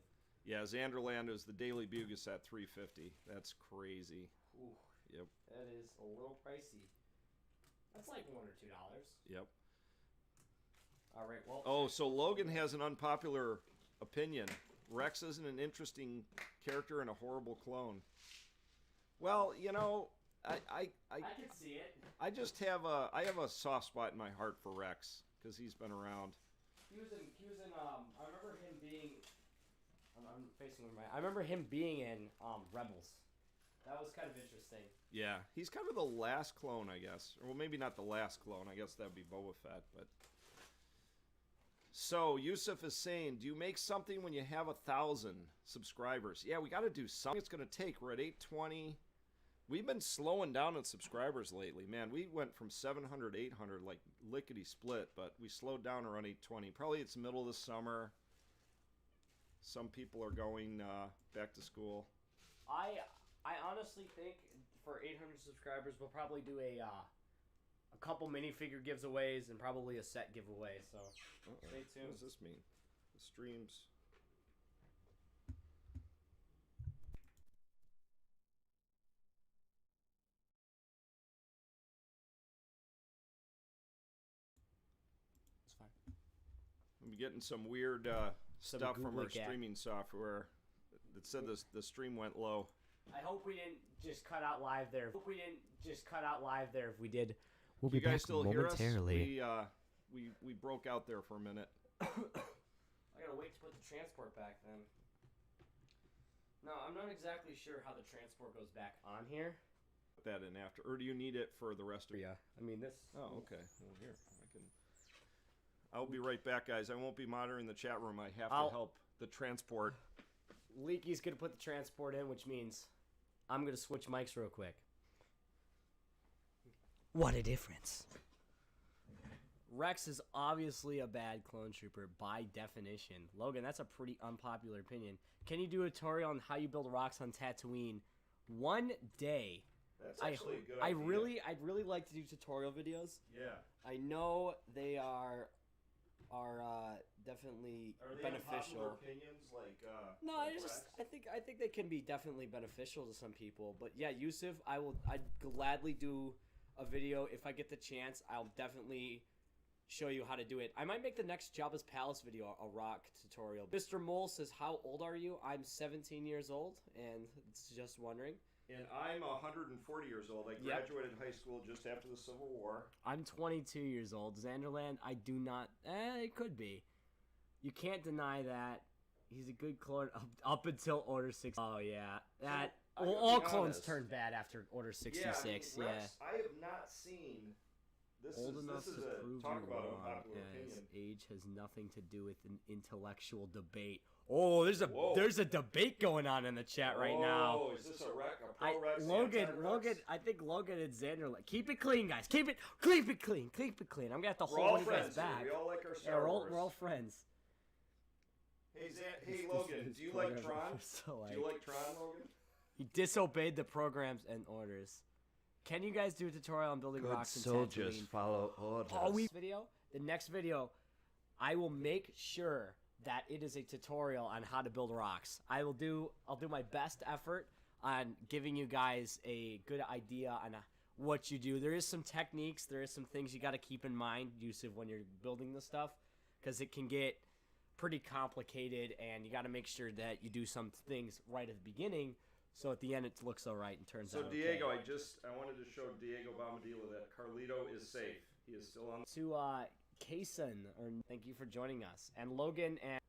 Yeah, Xanderland is the Daily Bugus at $350. That's crazy. Ooh, yep. That is a little pricey. That's like $1 or $2. Yep. All right, well. Oh, so Logan has an unpopular opinion. Rex isn't an interesting character and a horrible clone. Well, you know, I can see it. I just have a soft spot in my heart for Rex because he's been around. He was in I remember him being I'm facing with I remember him being in Rebels. That was kind of interesting. Yeah, he's kind of the last clone, I guess. Well, maybe not the last clone. I guess that would be Boba Fett, but so Yusuf is saying, do you make something when you have 1,000 subscribers? Yeah, we got to do something. It's going to take. We're at 820. We've been slowing down on subscribers lately. Man, we went from 700 to 800 like lickety split, but we slowed down around 820. Probably it's the middle of the summer. Some people are going back to school. I honestly think for 800 subscribers, we'll probably do a couple minifigure giveaways and probably a set giveaway. So stay tuned. What does this mean? The streams. It's fine. I'm getting some weird stuff from our streaming software that said the stream went low. I hope we didn't just cut out live there. If we did, we'll be back guys still momentarily. Hear us? We broke out there for a minute. I gotta wait to put the transport back then. No, I'm not exactly sure how the transport goes back on here. Put that in after, or do you need it for the rest of? Yeah, I mean this. Oh, okay. Well, here I can. I'll be right back, guys. I won't be monitoring the chat room. I have to help the transport. Leaky's gonna put the transport in, which means I'm gonna switch mics real quick. What a difference. Rex is obviously a bad clone trooper by definition. Logan, that's a pretty unpopular opinion. Can you do a tutorial on how you build rocks on Tatooine one day? That's actually a good idea. I'd really like to do tutorial videos. Yeah. I know they are definitely beneficial. Opinions like no, I think they can be definitely beneficial to some people. But yeah, Yusuf, I'd gladly do a video if I get the chance. I'll definitely show you how to do it. I might make the next Jabba's Palace video a rock tutorial. Mr. Mole says, how old are you? I'm 17 years old, and it's just wondering. And I'm 140 years old. I graduated high school just after the Civil War. I'm 22 years old. Xanderland, I do not... it could be. You can't deny that. He's a good clone up until Order 6. Oh, yeah. That... Well, all clones turned bad after Order 66, yeah. Rex, I have not seen... This is a talk about an unpopular opinion. Age has nothing to do with an intellectual debate. Oh, there's a debate going on in the chat right now. Oh, is this a pro-Rex? Logan, I think Logan and Xander. Keep it clean, guys. Keep it clean. I'm gonna have to hold you guys back. We all like our Star Wars. We're all friends. Hey, Logan, do you like Tron? Do you like Tron, Logan? He disobeyed the programs and orders. Can you guys do a tutorial on building rocks in Tatooine? Soldiers follow orders. The next video, I will make sure that it is a tutorial on how to build rocks. I'll do my best effort on giving you guys a good idea on what you do. There is some techniques, there is some things you got to keep in mind, Yusuf, when you're building this stuff. because it can get pretty complicated, and you got to make sure that you do some things right at the beginning, so at the end it looks all right and turns out. So Diego, I wanted to show Diego Bombadilla that Carlito is safe. He is still on. To Kason, thank you for joining us, and Logan and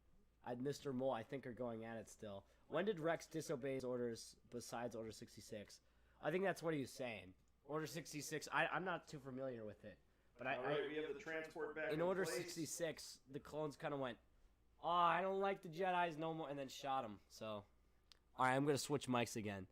Mr. Mole, I think, are going at it still. When did Rex disobey his orders besides Order 66? I think that's what he was saying. Order 66. I'm not too familiar with it, but All right, we have the transport back in Order place. 66, the clones kind of went, "Oh, I don't like the Jedis no more," and then shot him. So, all right, I'm gonna switch mics again.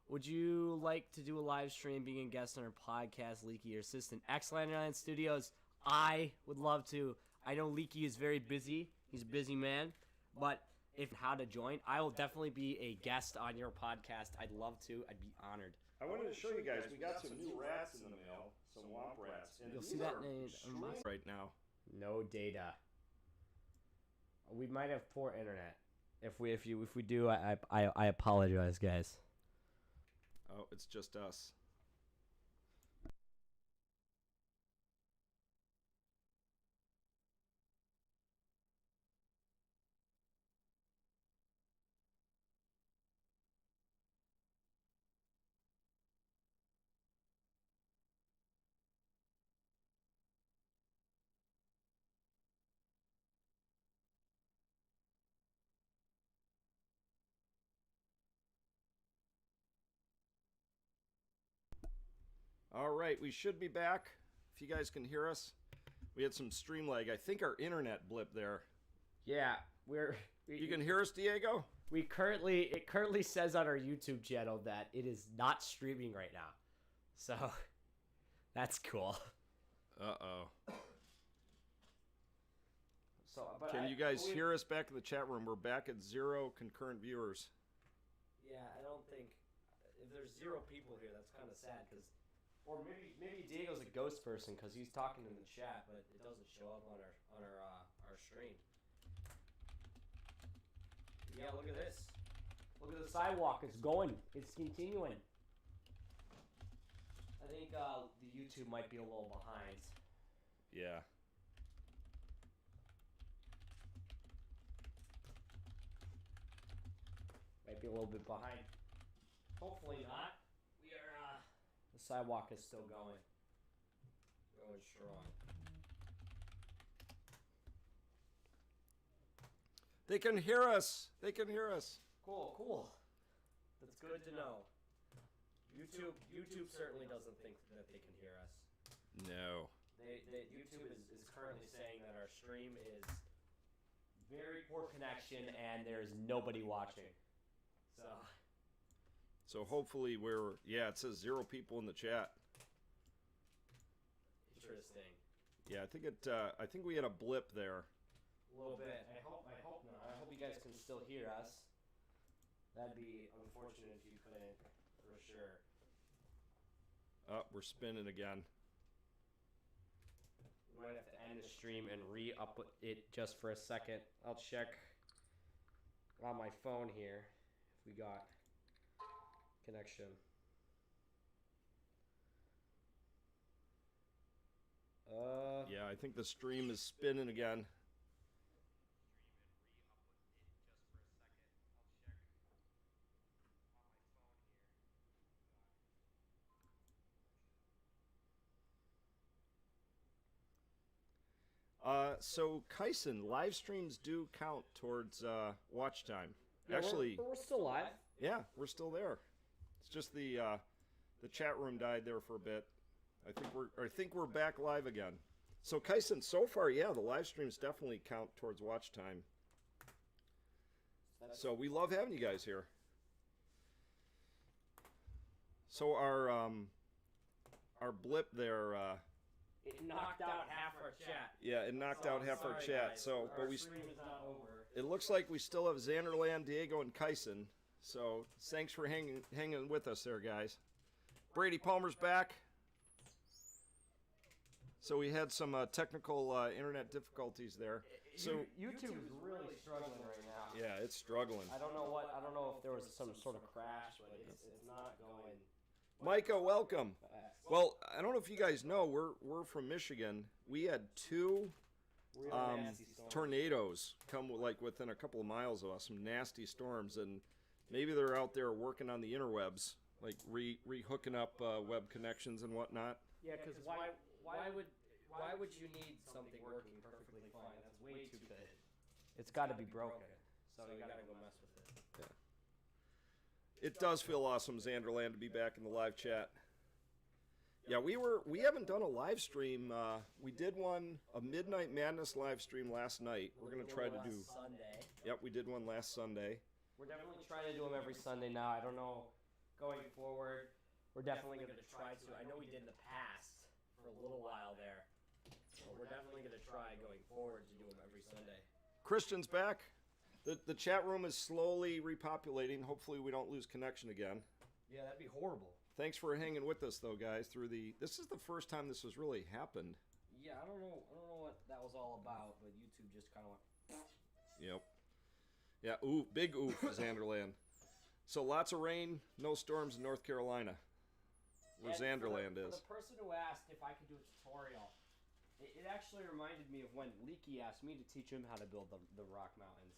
Would you like to do a live stream, being a guest on our podcast, Leaky, your assistant? X-Land Studios, I would love to. I know Leaky is very busy. He's a busy man, but if how to join, I will definitely be a guest on your podcast. I'd love to. I'd be honored. I wanted to show you guys. We got some new rats in the mail, some womp rats. And You'll see that in right now. No data. We might have poor internet. If we do, I apologize, guys. Oh, it's just us. All right, we should be back. If you guys can hear us, we had some stream lag. I think our internet blip there. Yeah, You can hear us, Diego? it currently says on our YouTube channel that it is not streaming right now. So that's cool. Uh-oh. So, but Can you guys hear us back in the chat room? We're back at 0 concurrent viewers. Yeah, I don't think if there's 0 people here, that's kind of sad because, or maybe Diego's a ghost person because he's talking in the chat, but it doesn't show up on our stream. Yeah, look at this. Look at the sidewalk. It's going. It's continuing. I think the YouTube might be a little behind. Yeah. Might be a little bit behind. Hopefully not. We are. The sidewalk is still going. Going strong. They can hear us. They can hear us. Cool. That's good to know. YouTube certainly doesn't think that they can hear us. No. YouTube is currently saying that our stream is very poor connection and there's nobody watching. So hopefully it says 0 people in the chat. Interesting. Yeah, I think we had a blip there. A little bit. I hope not. I hope you guys can still hear us. That'd be unfortunate if you couldn't, for sure. Oh, we're spinning again. We might have to end the stream and re-up it just for a second. I'll check on my phone here if we got connection. Yeah, I think the stream is spinning again. So Kyson, live streams do count towards watch time. Yeah, Actually, we're still live. yeah, we're still there. It's just the chat room died there for a bit. I think we're back live again. So Kyson, so far, yeah, the live streams definitely count towards watch time. So we love having you guys here. So our blip there. It knocked out half our chat. Yeah, it knocked out half our Sorry, chat. guys. So, our but we stream is not over. it looks like we still have Xanderland, Diego, and Kyson. So thanks for hanging with us there, guys. Brady Palmer's back. So we had some technical internet difficulties there. So YouTube is really struggling right now. yeah, it's struggling. I don't know if there was some sort of crash, but it's not going. Micah, welcome. fast. Well, I don't know if you guys know, we're from Michigan. We had 2 Real nasty storms. tornadoes come within a couple of miles of us. Some nasty storms, and maybe they're out there working on the interwebs, like re-hooking up web connections and whatnot. Yeah, because why would you need something working perfectly fine? That's way too good. It's got to be broken. So you got to go mess with it. Yeah. It does feel awesome, Xanderland, to be back in the live chat. Yeah, we haven't done a live stream. We did a Midnight Madness live stream last night. We're gonna try to do Sunday. Yep, we did one last Sunday. We're definitely trying to do them every Sunday now. I don't know, going forward, we're definitely gonna try to. I know we did in the past for a little while there, but we're definitely gonna try going forward to do them every Sunday. Christian's back. The chat room is slowly repopulating. Hopefully, we don't lose connection again. Yeah, that'd be horrible. Thanks for hanging with us, though, guys. This is the first time this has really happened. Yeah, I don't know what that was all about, but YouTube just kind of went. Yep. Yeah. Ooh, big oof, Xanderland. So lots of rain, no storms in North Carolina, where Xanderland is. For the person who asked if I could do a tutorial, it actually reminded me of when Leaky asked me to teach him how to build the rock mountains,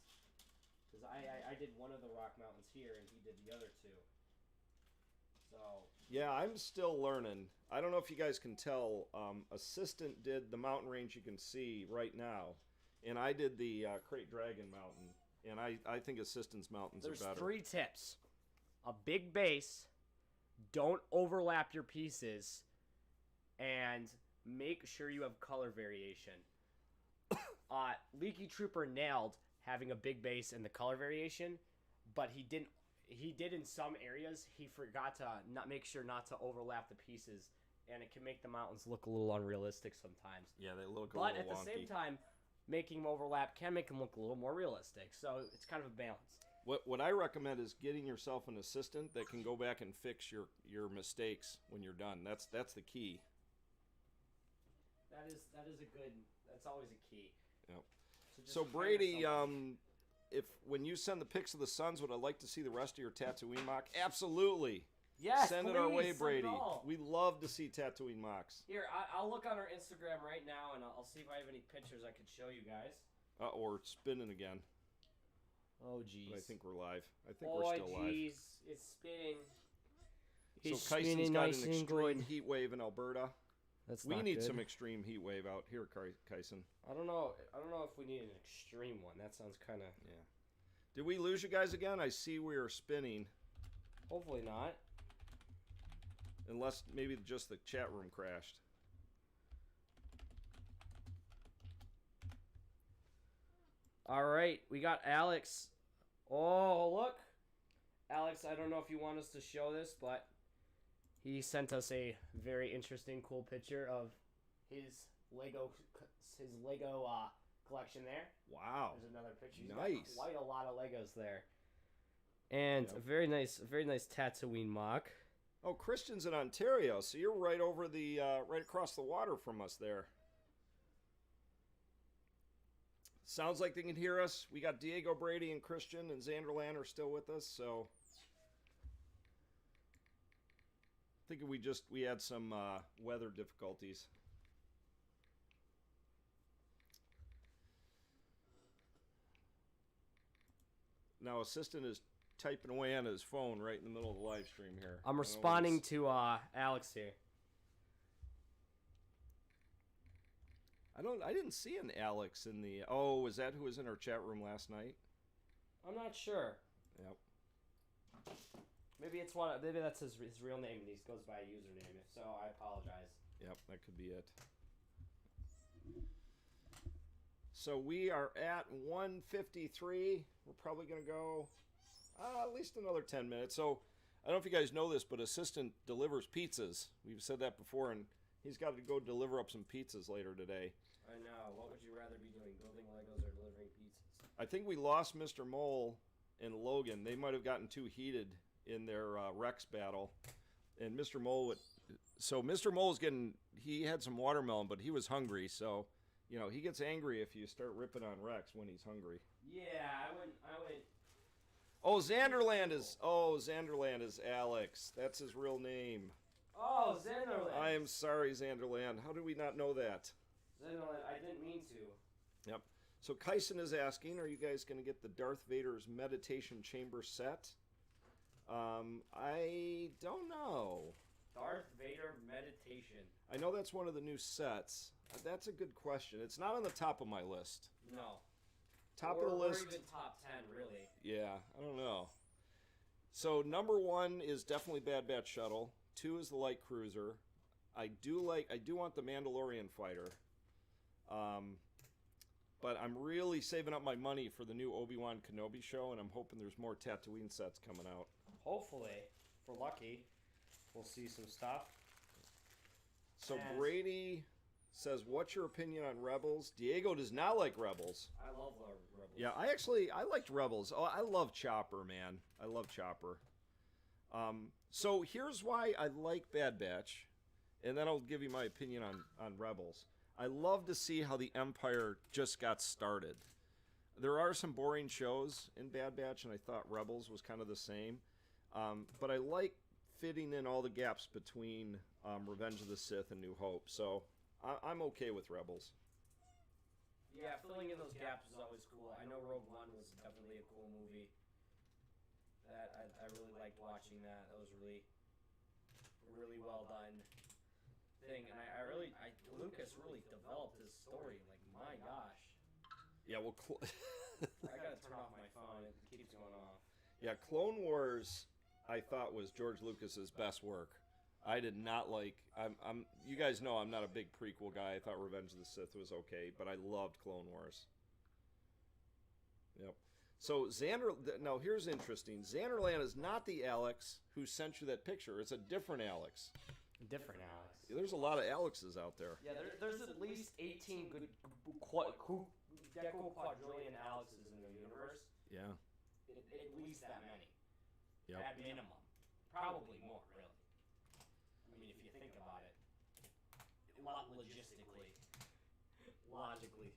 because I did one of the rock mountains here and he did the other two. So. Yeah, I'm still learning. I don't know if you guys can tell. Assistant did the mountain range you can see right now, and I did the Crate Dragon Mountain, and I think Assistant's mountains are better. There's 3 tips. A big base, don't overlap your pieces, and make sure you have color variation. Leaky Trooper nailed having a big base and the color variation, but he didn't. He did in some areas. He forgot to make sure not to overlap the pieces, and it can make the mountains look a little unrealistic sometimes. Yeah, they look a little wonky. But at the same time, making them overlap can make them look a little more realistic. So it's kind of a balance. What I recommend is getting yourself an assistant that can go back and fix your mistakes when you're done. That's the key. That is a good. That's always a key. Yep. So Brady, if when you send the pics of the suns, would I like to see the rest of your Tatooine MOC? Absolutely. Yes, send please, it our way, Brady. all. We love to see Tatooine MOCs. Here, I'll look on our Instagram right now, and I'll see if I have any pictures I could show you guys. Or spinning again. Oh, jeez. But I think we're live. I think we're still live. Oh, jeez. It's spinning. So Kyson's got an extreme heat wave in Alberta. We need some extreme heat wave out here, Kyson. I don't know if we need an extreme one. That sounds kind of... Yeah. Did we lose you guys again? I see we are spinning. Hopefully not. Unless maybe just the chat room crashed. All right, we got Alex. Oh, look. Alex, I don't know if you want us to show this, but he sent us a very interesting, cool picture of his Lego collection there. Wow. There's another picture. He's nice. got quite a lot of Legos there. And a very nice Tatooine MOC. Oh, Christian's in Ontario, so you're right over the right across the water from us there. Sounds like they can hear us. We got Diego, Brady, and Christian, and Xanderland are still with us, so I think we had some weather difficulties. Now, Assistant is typing away on his phone right in the middle of the live stream here. I'm responding to Alex here. I didn't see an Alex in the... Oh, was that who was in our chat room last night? I'm not sure. Yep. Maybe that's his real name and he goes by a username. If so, I apologize. Yep, that could be it. So we are at 1:53. We're probably going to go at least another 10 minutes. So I don't know if you guys know this, but Assistant delivers pizzas. We've said that before, and he's got to go deliver up some pizzas later today. I know. What would you rather be doing, building Legos or delivering pizzas? I think we lost Mr. Mole and Logan. They might have gotten too heated in their Rex battle. And Mr. Mole Mr. Mole's he had some watermelon, but he was hungry, so he gets angry if you start ripping on Rex when he's hungry. Yeah, I wouldn't. Oh, Xanderland is Alex. That's his real name. Oh, Xanderland. I am sorry, Xanderland. How did we not know that? Xanderland, I didn't mean to. Yep. So Kyson is asking, are you guys going to get the Darth Vader's meditation chamber set? I don't know. Darth Vader meditation. I know that's one of the new sets. That's a good question. It's not on the top of my list. No. Top of the list. Or even top 10, really. Yeah, I don't know. So number 1 is definitely Bad Batch Shuttle. 2 is the Light Cruiser. I do want the Mandalorian fighter. But I'm really saving up my money for the new Obi-Wan Kenobi show, and I'm hoping there's more Tatooine sets coming out. Hopefully, if we're lucky, we'll see some stuff. So Brady says, what's your opinion on Rebels? Diego does not like Rebels. I love Rebels. Yeah, I liked Rebels. Oh, I love Chopper, man. I love Chopper. So here's why I like Bad Batch, and then I'll give you my opinion on Rebels. I love to see how the Empire just got started. There are some boring shows in Bad Batch, and I thought Rebels was kind of the same. But I like fitting in all the gaps between Revenge of the Sith and New Hope. So I'm okay with Rebels. Yeah, filling in those gaps is always cool. I know Rogue One was definitely a cool movie. That I really liked watching that. That was really well done thing. And Lucas really developed his story. Like, my gosh. Yeah, well, I gotta turn off my phone. It keeps going off. Yeah, Clone Wars, I thought was George Lucas's best work. I did not like. You guys know I'm not a big prequel guy. I thought Revenge of the Sith was okay, but I loved Clone Wars. Yep. So Xander. Now here's interesting. Xanderland is not the Alex who sent you that picture. It's a different Alex. Different Alex. There's a lot of Alexes out there. Yeah, there's at least 18 good deco-quadrillion Alexes in the universe. Yeah. At least that many. Yep. At minimum. Probably more, really. I mean, if you think about it. Logically.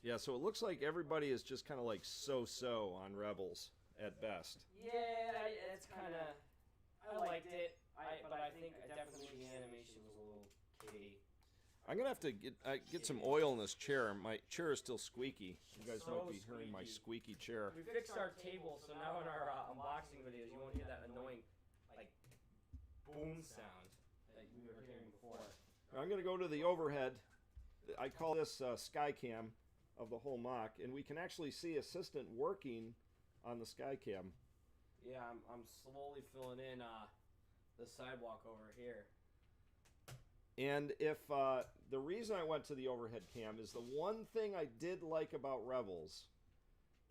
Yeah, so it looks like everybody is just kind of like so-so on Rebels at best. Yeah, it's kind of... I liked it, but I think definitely the animation was a little kiddie. I'm going to have to get some oil in this chair. My chair is still squeaky. You guys might be hearing my squeaky chair. We fixed our table, so now in our unboxing videos, you won't hear that annoying, like, boom sound that you were hearing before. I'm going to go to the overhead. I call this Skycam of the whole mock, and we can actually see Assistant working on the Skycam. Yeah, I'm slowly filling in the sidewalk over here. And if the reason I went to the overhead cam is the one thing I did like about Rebels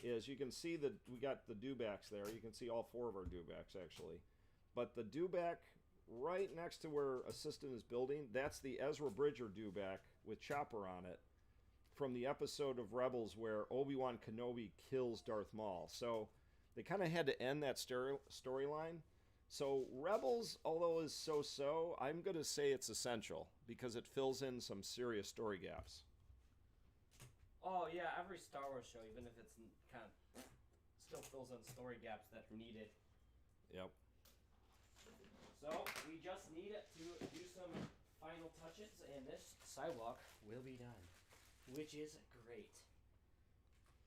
is you can see that we got the dewbacks there. You can see all 4 of our dewbacks actually. But the dewback right next to where Assistant is building, that's the Ezra Bridger dewback with Chopper on it from the episode of Rebels where Obi-Wan Kenobi kills Darth Maul. So they kind of had to end that storyline. So Rebels, although is so-so, I'm going to say it's essential because it fills in some serious story gaps. Oh yeah, every Star Wars show, even if it's kind of still fills in story gaps that are needed. Yep. So we just need it to do some final touches, and this sidewalk will be done, which is great.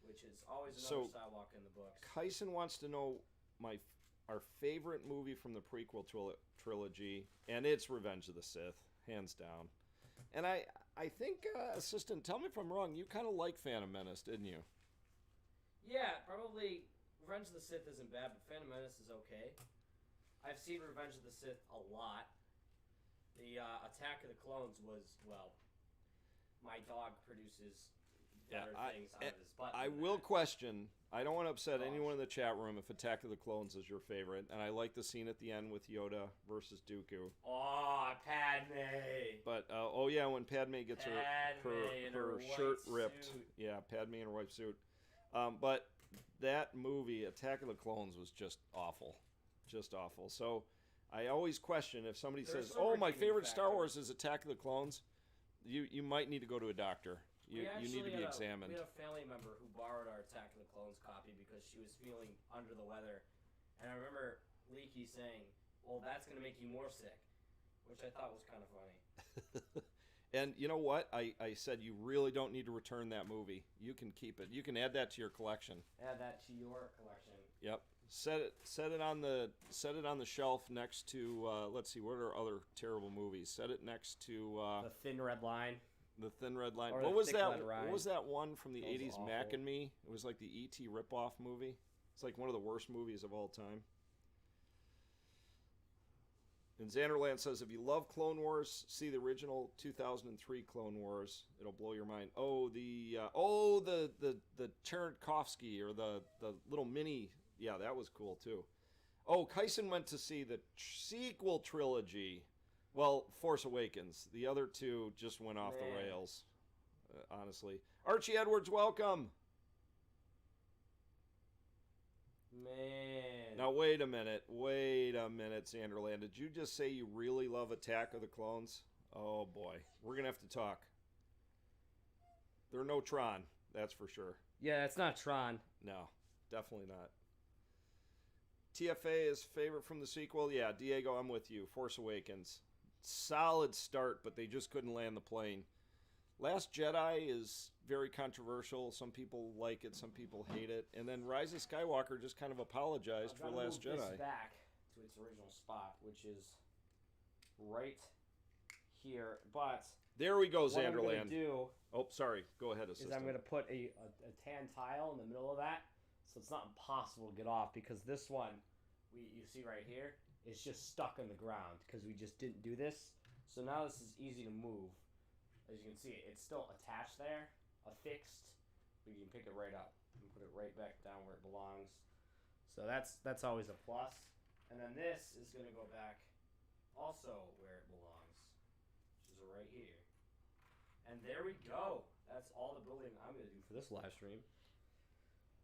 Which is always another sidewalk in the books. Kyson wants to know our favorite movie from the prequel trilogy, and it's Revenge of the Sith, hands down. And I think, Assistant, tell me if I'm wrong, you kind of like Phantom Menace, didn't you? Yeah, probably Revenge of the Sith isn't bad, but Phantom Menace is okay. I've seen Revenge of the Sith a lot. The Attack of the Clones was, well, my dog produces better things out of his butt. I will question, I don't want to upset anyone in the chat room if Attack of the Clones is your favorite, and I like the scene at the end with Yoda versus Dooku. Oh, Padme! But, oh yeah, when Padme gets her shirt ripped. Suit. Yeah, Padme in her white suit. But that movie, Attack of the Clones, was just awful. Just awful. So I always question if somebody says, "Oh, my favorite Star Wars is Attack of the Clones," you might need to go to a doctor. You need to be examined. We had a family member who borrowed our Attack of the Clones copy because she was feeling under the weather, and I remember Leaky saying, "Well, that's going to make you more sick," which I thought was kind of funny. And you know what? I said you really don't need to return that movie. You can keep it. You can add that to your collection. Add that to your collection. Yep. Set it on the shelf next to let's see, what are other terrible movies? Set it next to The Thin Red Line. The Thin Red Line. Or What The was Thick that? Red Line. What was that one from the That was 80s? awful. Mac and Me. It was like the E.T. ripoff movie. It's like one of the worst movies of all time. And Xanderland says, if you love Clone Wars, see the original 2003 Clone Wars. It'll blow your mind. Oh, the Chernikovsky, or the little mini. Yeah, that was cool too. Oh, Kyson went to see the sequel trilogy. Well, Force Awakens. The other two just went off the rails, honestly. Archie Edwards, welcome. Man. Now, wait a minute, Sanderland. Did you just say you really love Attack of the Clones? Oh, boy. We're going to have to talk. They're no Tron, that's for sure. Yeah, it's not Tron. No, definitely not. TFA is favorite from the sequel? Yeah, Diego, I'm with you. Force Awakens. Solid start, but they just couldn't land the plane. Last Jedi is very controversial. Some people like it, some people hate it. And then Rise of Skywalker just kind of apologized for Last Jedi. This back to its original spot, which is right here. But there we go, what I'm going Xanderland. to do Oh, sorry. Go ahead, assistant. is I'm going to put a tan tile in the middle of that, so it's not impossible to get off, because this one, you see right here, is just stuck in the ground because we just didn't do this. So now this is easy to move. As you can see, it's still attached there, affixed, but you can pick it right up and put it right back down where it belongs. So that's always a plus. And then this is going to go back also where it belongs, which is right here. And there we go. That's all the building I'm going to do for this live stream.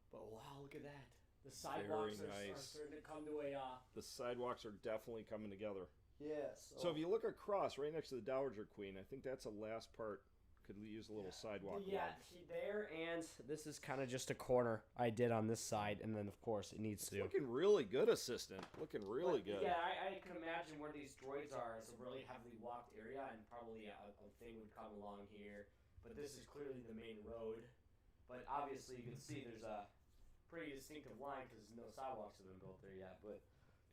But wow, look at that. The sidewalks are starting to come to a... The sidewalks are definitely coming together. Yes. So if you look across, right next to the Dowager Queen, I think that's the last part. Could use a little sidewalk. Yeah, there, and this is kind of just a corner I did on this side, and then, of course, it needs to... Looking really good, assistant. Looking really good. Yeah, I can imagine where these droids are. It's a really heavily walked area, and probably a thing would come along here. But this is clearly the main road. But obviously, you can see there's a pretty distinctive line because no sidewalks have been built there yet. But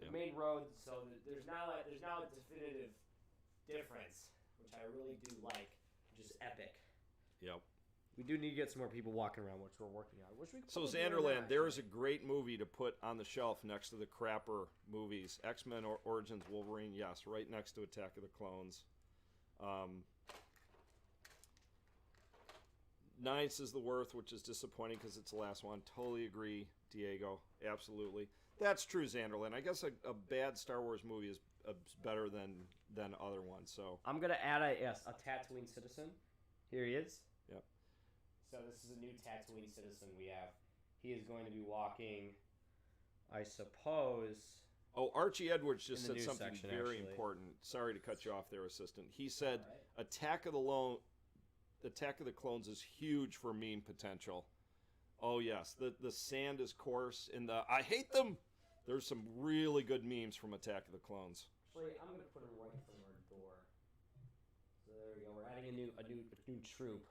the main road, so there's now a definitive difference, which I really do like. Just epic. Yep. We do need to get some more people walking around, which we're working on. So Xanderland, there is a great movie to put on the shelf next to the crapper movies. X-Men Origins Wolverine, yes, right next to Attack of the Clones. Ninth is The Worth, which is disappointing because it's the last one. Totally agree, Diego. Absolutely. That's true, Xanderland. I guess a bad Star Wars movie is better than other ones. So I'm gonna add a Tatooine citizen. Here he is. Yep. So this is a new Tatooine citizen we have. He is going to be walking, I suppose. Oh, Archie Edwards just in the said something section, very actually. important. Sorry to cut you off there, assistant. He said Right. Attack of the Clones is huge for meme potential. Oh yes, the sand is coarse, and I hate them. There's some really good memes from Attack of the Clones. Actually, I'm gonna put him right in front of our door. So there we go. We're adding a new troop.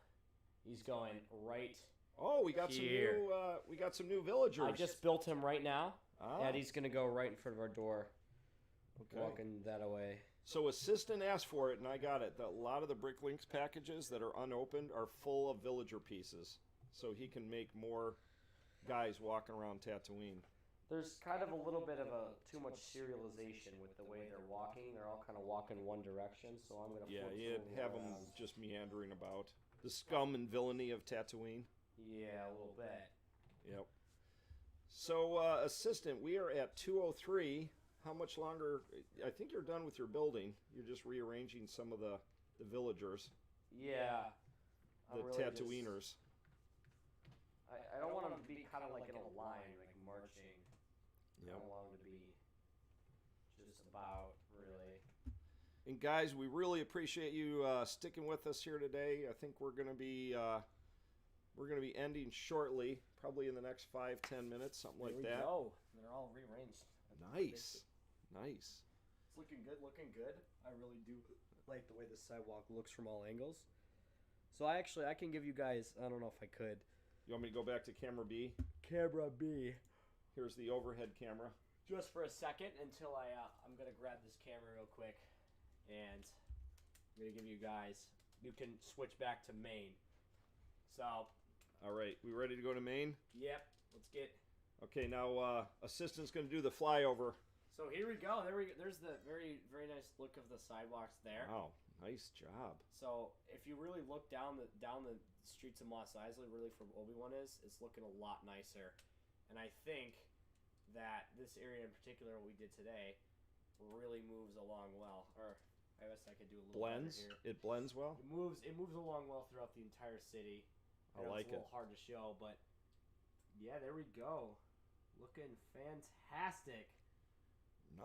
He's going right. Oh, we got some new villagers. I just built him right now, Ah. and he's gonna go right in front of our door. Okay. Walking that away. So assistant asked for it, and I got it. A lot of the Bricklinks packages that are unopened are full of villager pieces, so he can make more guys walking around Tatooine. There's kind of a little bit of too much serialization with the way they're walking. They're all kind of walking one direction, so I'm going to Yeah, you'd have them just meandering about. The scum and villainy of Tatooine. Yeah, a little bit. Yep. So, assistant, we are at 2:03. How much longer? I think you're done with your building. You're just rearranging some of the villagers. Yeah. The really Tatooiners. I don't want them to be kind of like in a line, like marching. Yep. I don't want them to be just about, really. And guys, we really appreciate you sticking with us here today. I think we're gonna be ending shortly, probably in the next 5-10 minutes, something like that. Oh, they're all rearranged. Nice. It's looking good. I really do like the way the sidewalk looks from all angles. So I can give you guys, I don't know if I could. You want me to go back to camera B? Camera B. Here's the overhead camera. Just for a second until I'm going to grab this camera real quick. And I'm going to give you guys, you can switch back to main. So. All right, we ready to go to main? Yep, let's get. Okay, now assistant's going to do the flyover. So here we go. There's the very, very nice look of the sidewalks there. Wow, nice job. So if you really look down the streets of Mos Eisley, really from Obi-Wan it's looking a lot nicer. And I think that this area in particular, what we did today, really moves along well. Or I guess I could do a little blends. Here. It blends well. It moves along well throughout the entire city. I like it. It's a little hard to show, but yeah, there we go. Looking fantastic.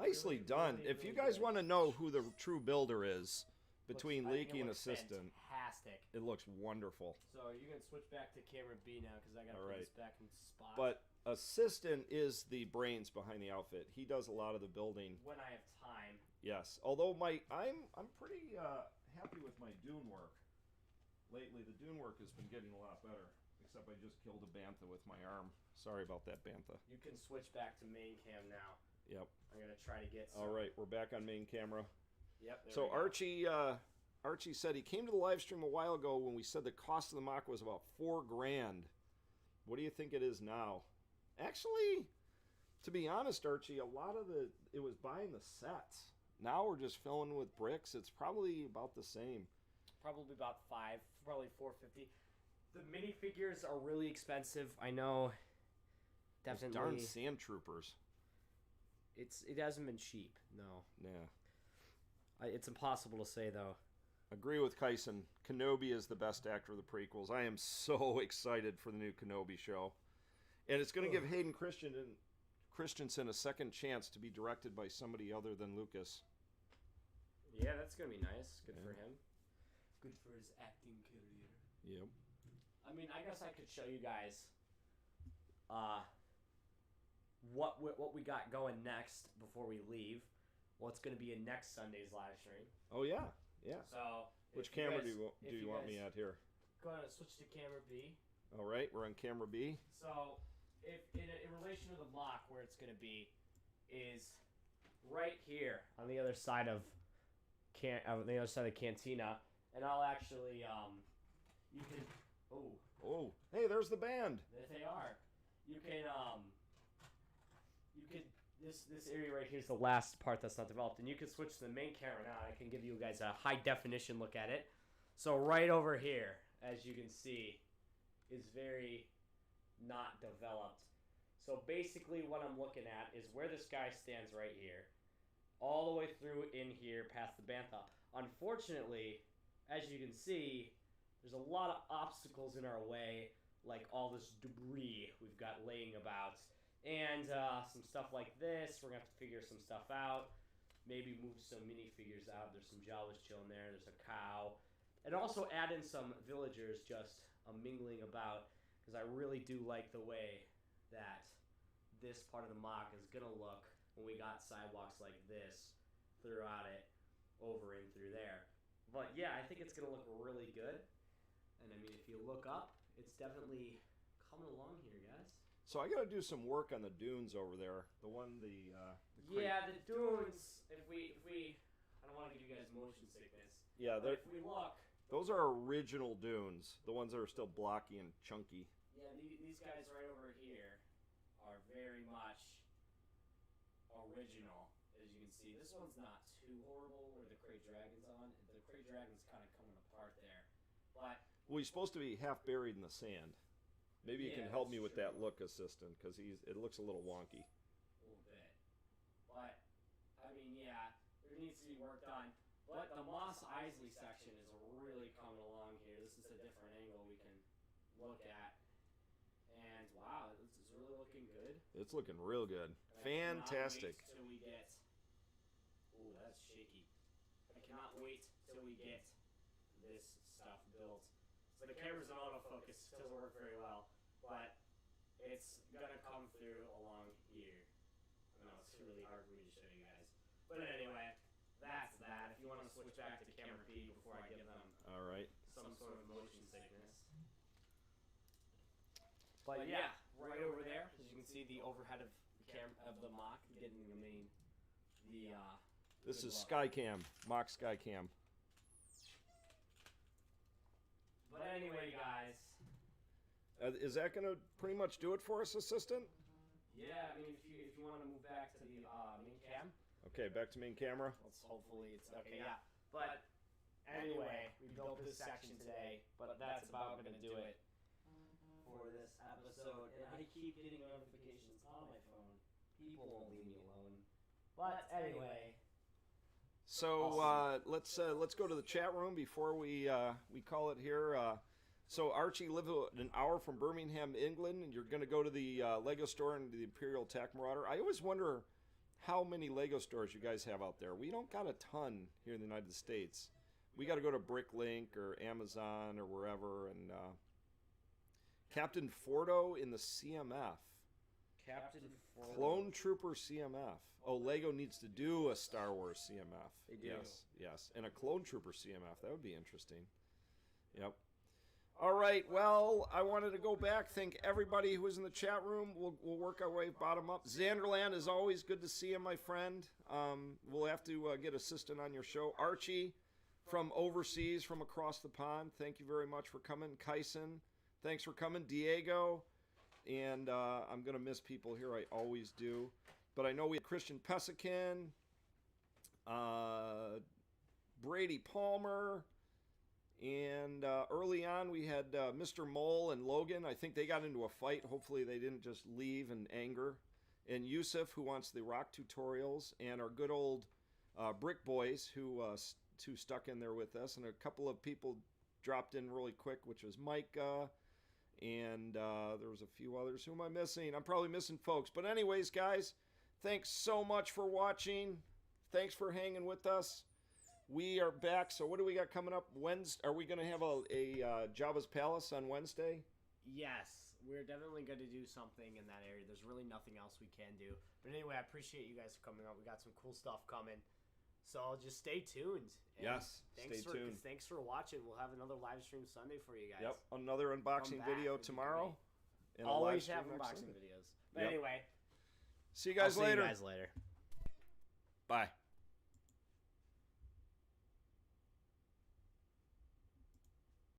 Nicely done. If you guys want to know who the true builder is between Leaky and Assistant, fantastic. It looks wonderful. So you can switch back to camera B now because I got to put this back in spot. But Assistant is the brains behind the outfit. He does a lot of the building. When I have time. Yes. Although I'm pretty happy with my dune work. Lately, the dune work has been getting a lot better. Except I just killed a bantha with my arm. Sorry about that, bantha. You can switch back to main cam now. Yep. I'm gonna try to get some. All right, we're back on main camera. Yep. So Archie said he came to the live stream a while ago when we said the cost of the mock was about $4,000. What do you think it is now? Actually, to be honest, Archie, a lot of it was buying the sets. Now we're just filling with bricks. It's probably about the same. Probably about probably $450. The minifigures are really expensive. I know. Definitely. Those darn sand troopers. It hasn't been cheap. No. Yeah. It's impossible to say though. Agree with Kyson. Kenobi is the best actor of the prequels. I am so excited for the new Kenobi show, and it's going to give Hayden Christensen a second chance to be directed by somebody other than Lucas. Yeah, that's going to be nice. Good for him. Good for his acting career. Yep. I mean, I guess I could show you guys what we got going next before we leave. What's going to be in next Sunday's live stream. Oh, yeah. Yeah. So, which camera do you want me at here? Go ahead and switch to camera B. All right, we're on camera B. So, if in relation to the mock, where it's going to be is right here on the other side of the cantina, and I'll actually you can hey, there's the band. There they are. You can this area right here is the last part that's not developed, and you can switch to the main camera now. I can give you guys a high definition look at it. So right over here, as you can see, is very not developed. So basically what I'm looking at is where this guy stands right here, all the way through in here past the bantha. Unfortunately, as you can see, there's a lot of obstacles in our way, like all this debris we've got laying about. And some stuff like this. We're going to have to figure some stuff out. Maybe move some minifigures out. There's some Jawas chilling there. There's a cow. And also add in some villagers just mingling about. Because I really do like the way that this part of the mock is going to look when we got sidewalks like this throughout it, over and through there. But yeah, I think it's going to look really good. And I mean, if you look up, it's definitely coming along here, guys. So I got to do some work on the dunes over there. The dunes. If we, I don't want to give you guys motion sickness. Yeah, if we look, those are original dunes. The ones that are still blocky and chunky. Yeah, these guys right over here are very much original, as you can see. This one's not too horrible where the Krayt Dragon's on. The Krayt Dragon's kind of coming apart there, but he's supposed to be half buried in the sand. Maybe you can help me with that look, assistant, because it looks a little wonky. A little bit. But, I mean, yeah, there needs to be work done. But the Mos Eisley section is really coming along here. This is a different angle we can look at. And, wow, this is really looking good. It's looking real good. Fantastic. Till we get... Ooh, that's shaky. I cannot wait till we get this stuff built. So the camera's in autofocus. It doesn't work very well. But it's gonna come through along here. I know it's really hard for me to show you guys. But anyway, that's that. If you want to switch back to camera But yeah, right over there, as you can see, the overhead of the mock getting This is Skycam, mock Skycam. But anyway, guys. Is that going to pretty much do it for us, assistant? Yeah, I mean, if you want to move back to the main cam. Okay, back to main camera. Hopefully it's okay. Yeah. But anyway, we built this section today, but that's about going to do it for this episode. And I keep getting notifications on my phone. People won't leave me alone. But anyway. So let's go to the chat room before we call it here. So Archie lives an hour from Birmingham, England, and you're going to go to the Lego store and the Imperial Attack Marauder. I always wonder how many Lego stores you guys have out there. We don't got a ton here in the United States. We got to go to Bricklink or Amazon or wherever. And Captain Fordo in the CMF. Captain Fordo. Clone Trooper CMF. Oh, Lego needs to do a Star Wars CMF. They do. Yes. And a Clone Trooper CMF. That would be interesting. Yep. All right, well, I wanted to go back, thank everybody who was in the chat room. We'll work our way bottom up. Xanderland, is always good to see you, my friend. We'll have to get assistant on your show. Archie from overseas, from across the pond, thank you very much for coming. Kyson, thanks for coming. Diego, and I'm going to miss people here, I always do. But I know we have Christian Pesikin, Brady Palmer, and early on, we had Mr. Mole and Logan. I think they got into a fight. Hopefully, they didn't just leave in anger. And Yusuf, who wants the rock tutorials. And our good old Brick Boys, who stuck in there with us. And a couple of people dropped in really quick, which was Micah. And there was a few others. Who am I missing? I'm probably missing folks. But anyways, guys, thanks so much for watching. Thanks for hanging with us. We are back. So what do we got coming up? Wednesday? Are we going to have a Jabba's Palace on Wednesday? Yes, we're definitely going to do something in that area. There's really nothing else we can do. But anyway, I appreciate you guys for coming out. We got some cool stuff coming. So just stay tuned. And yes, stay tuned. Thanks for watching. We'll have another live stream Sunday for you guys. Yep, another unboxing video tomorrow. And always have unboxing videos. But anyway. See you guys later. See you guys later. Bye.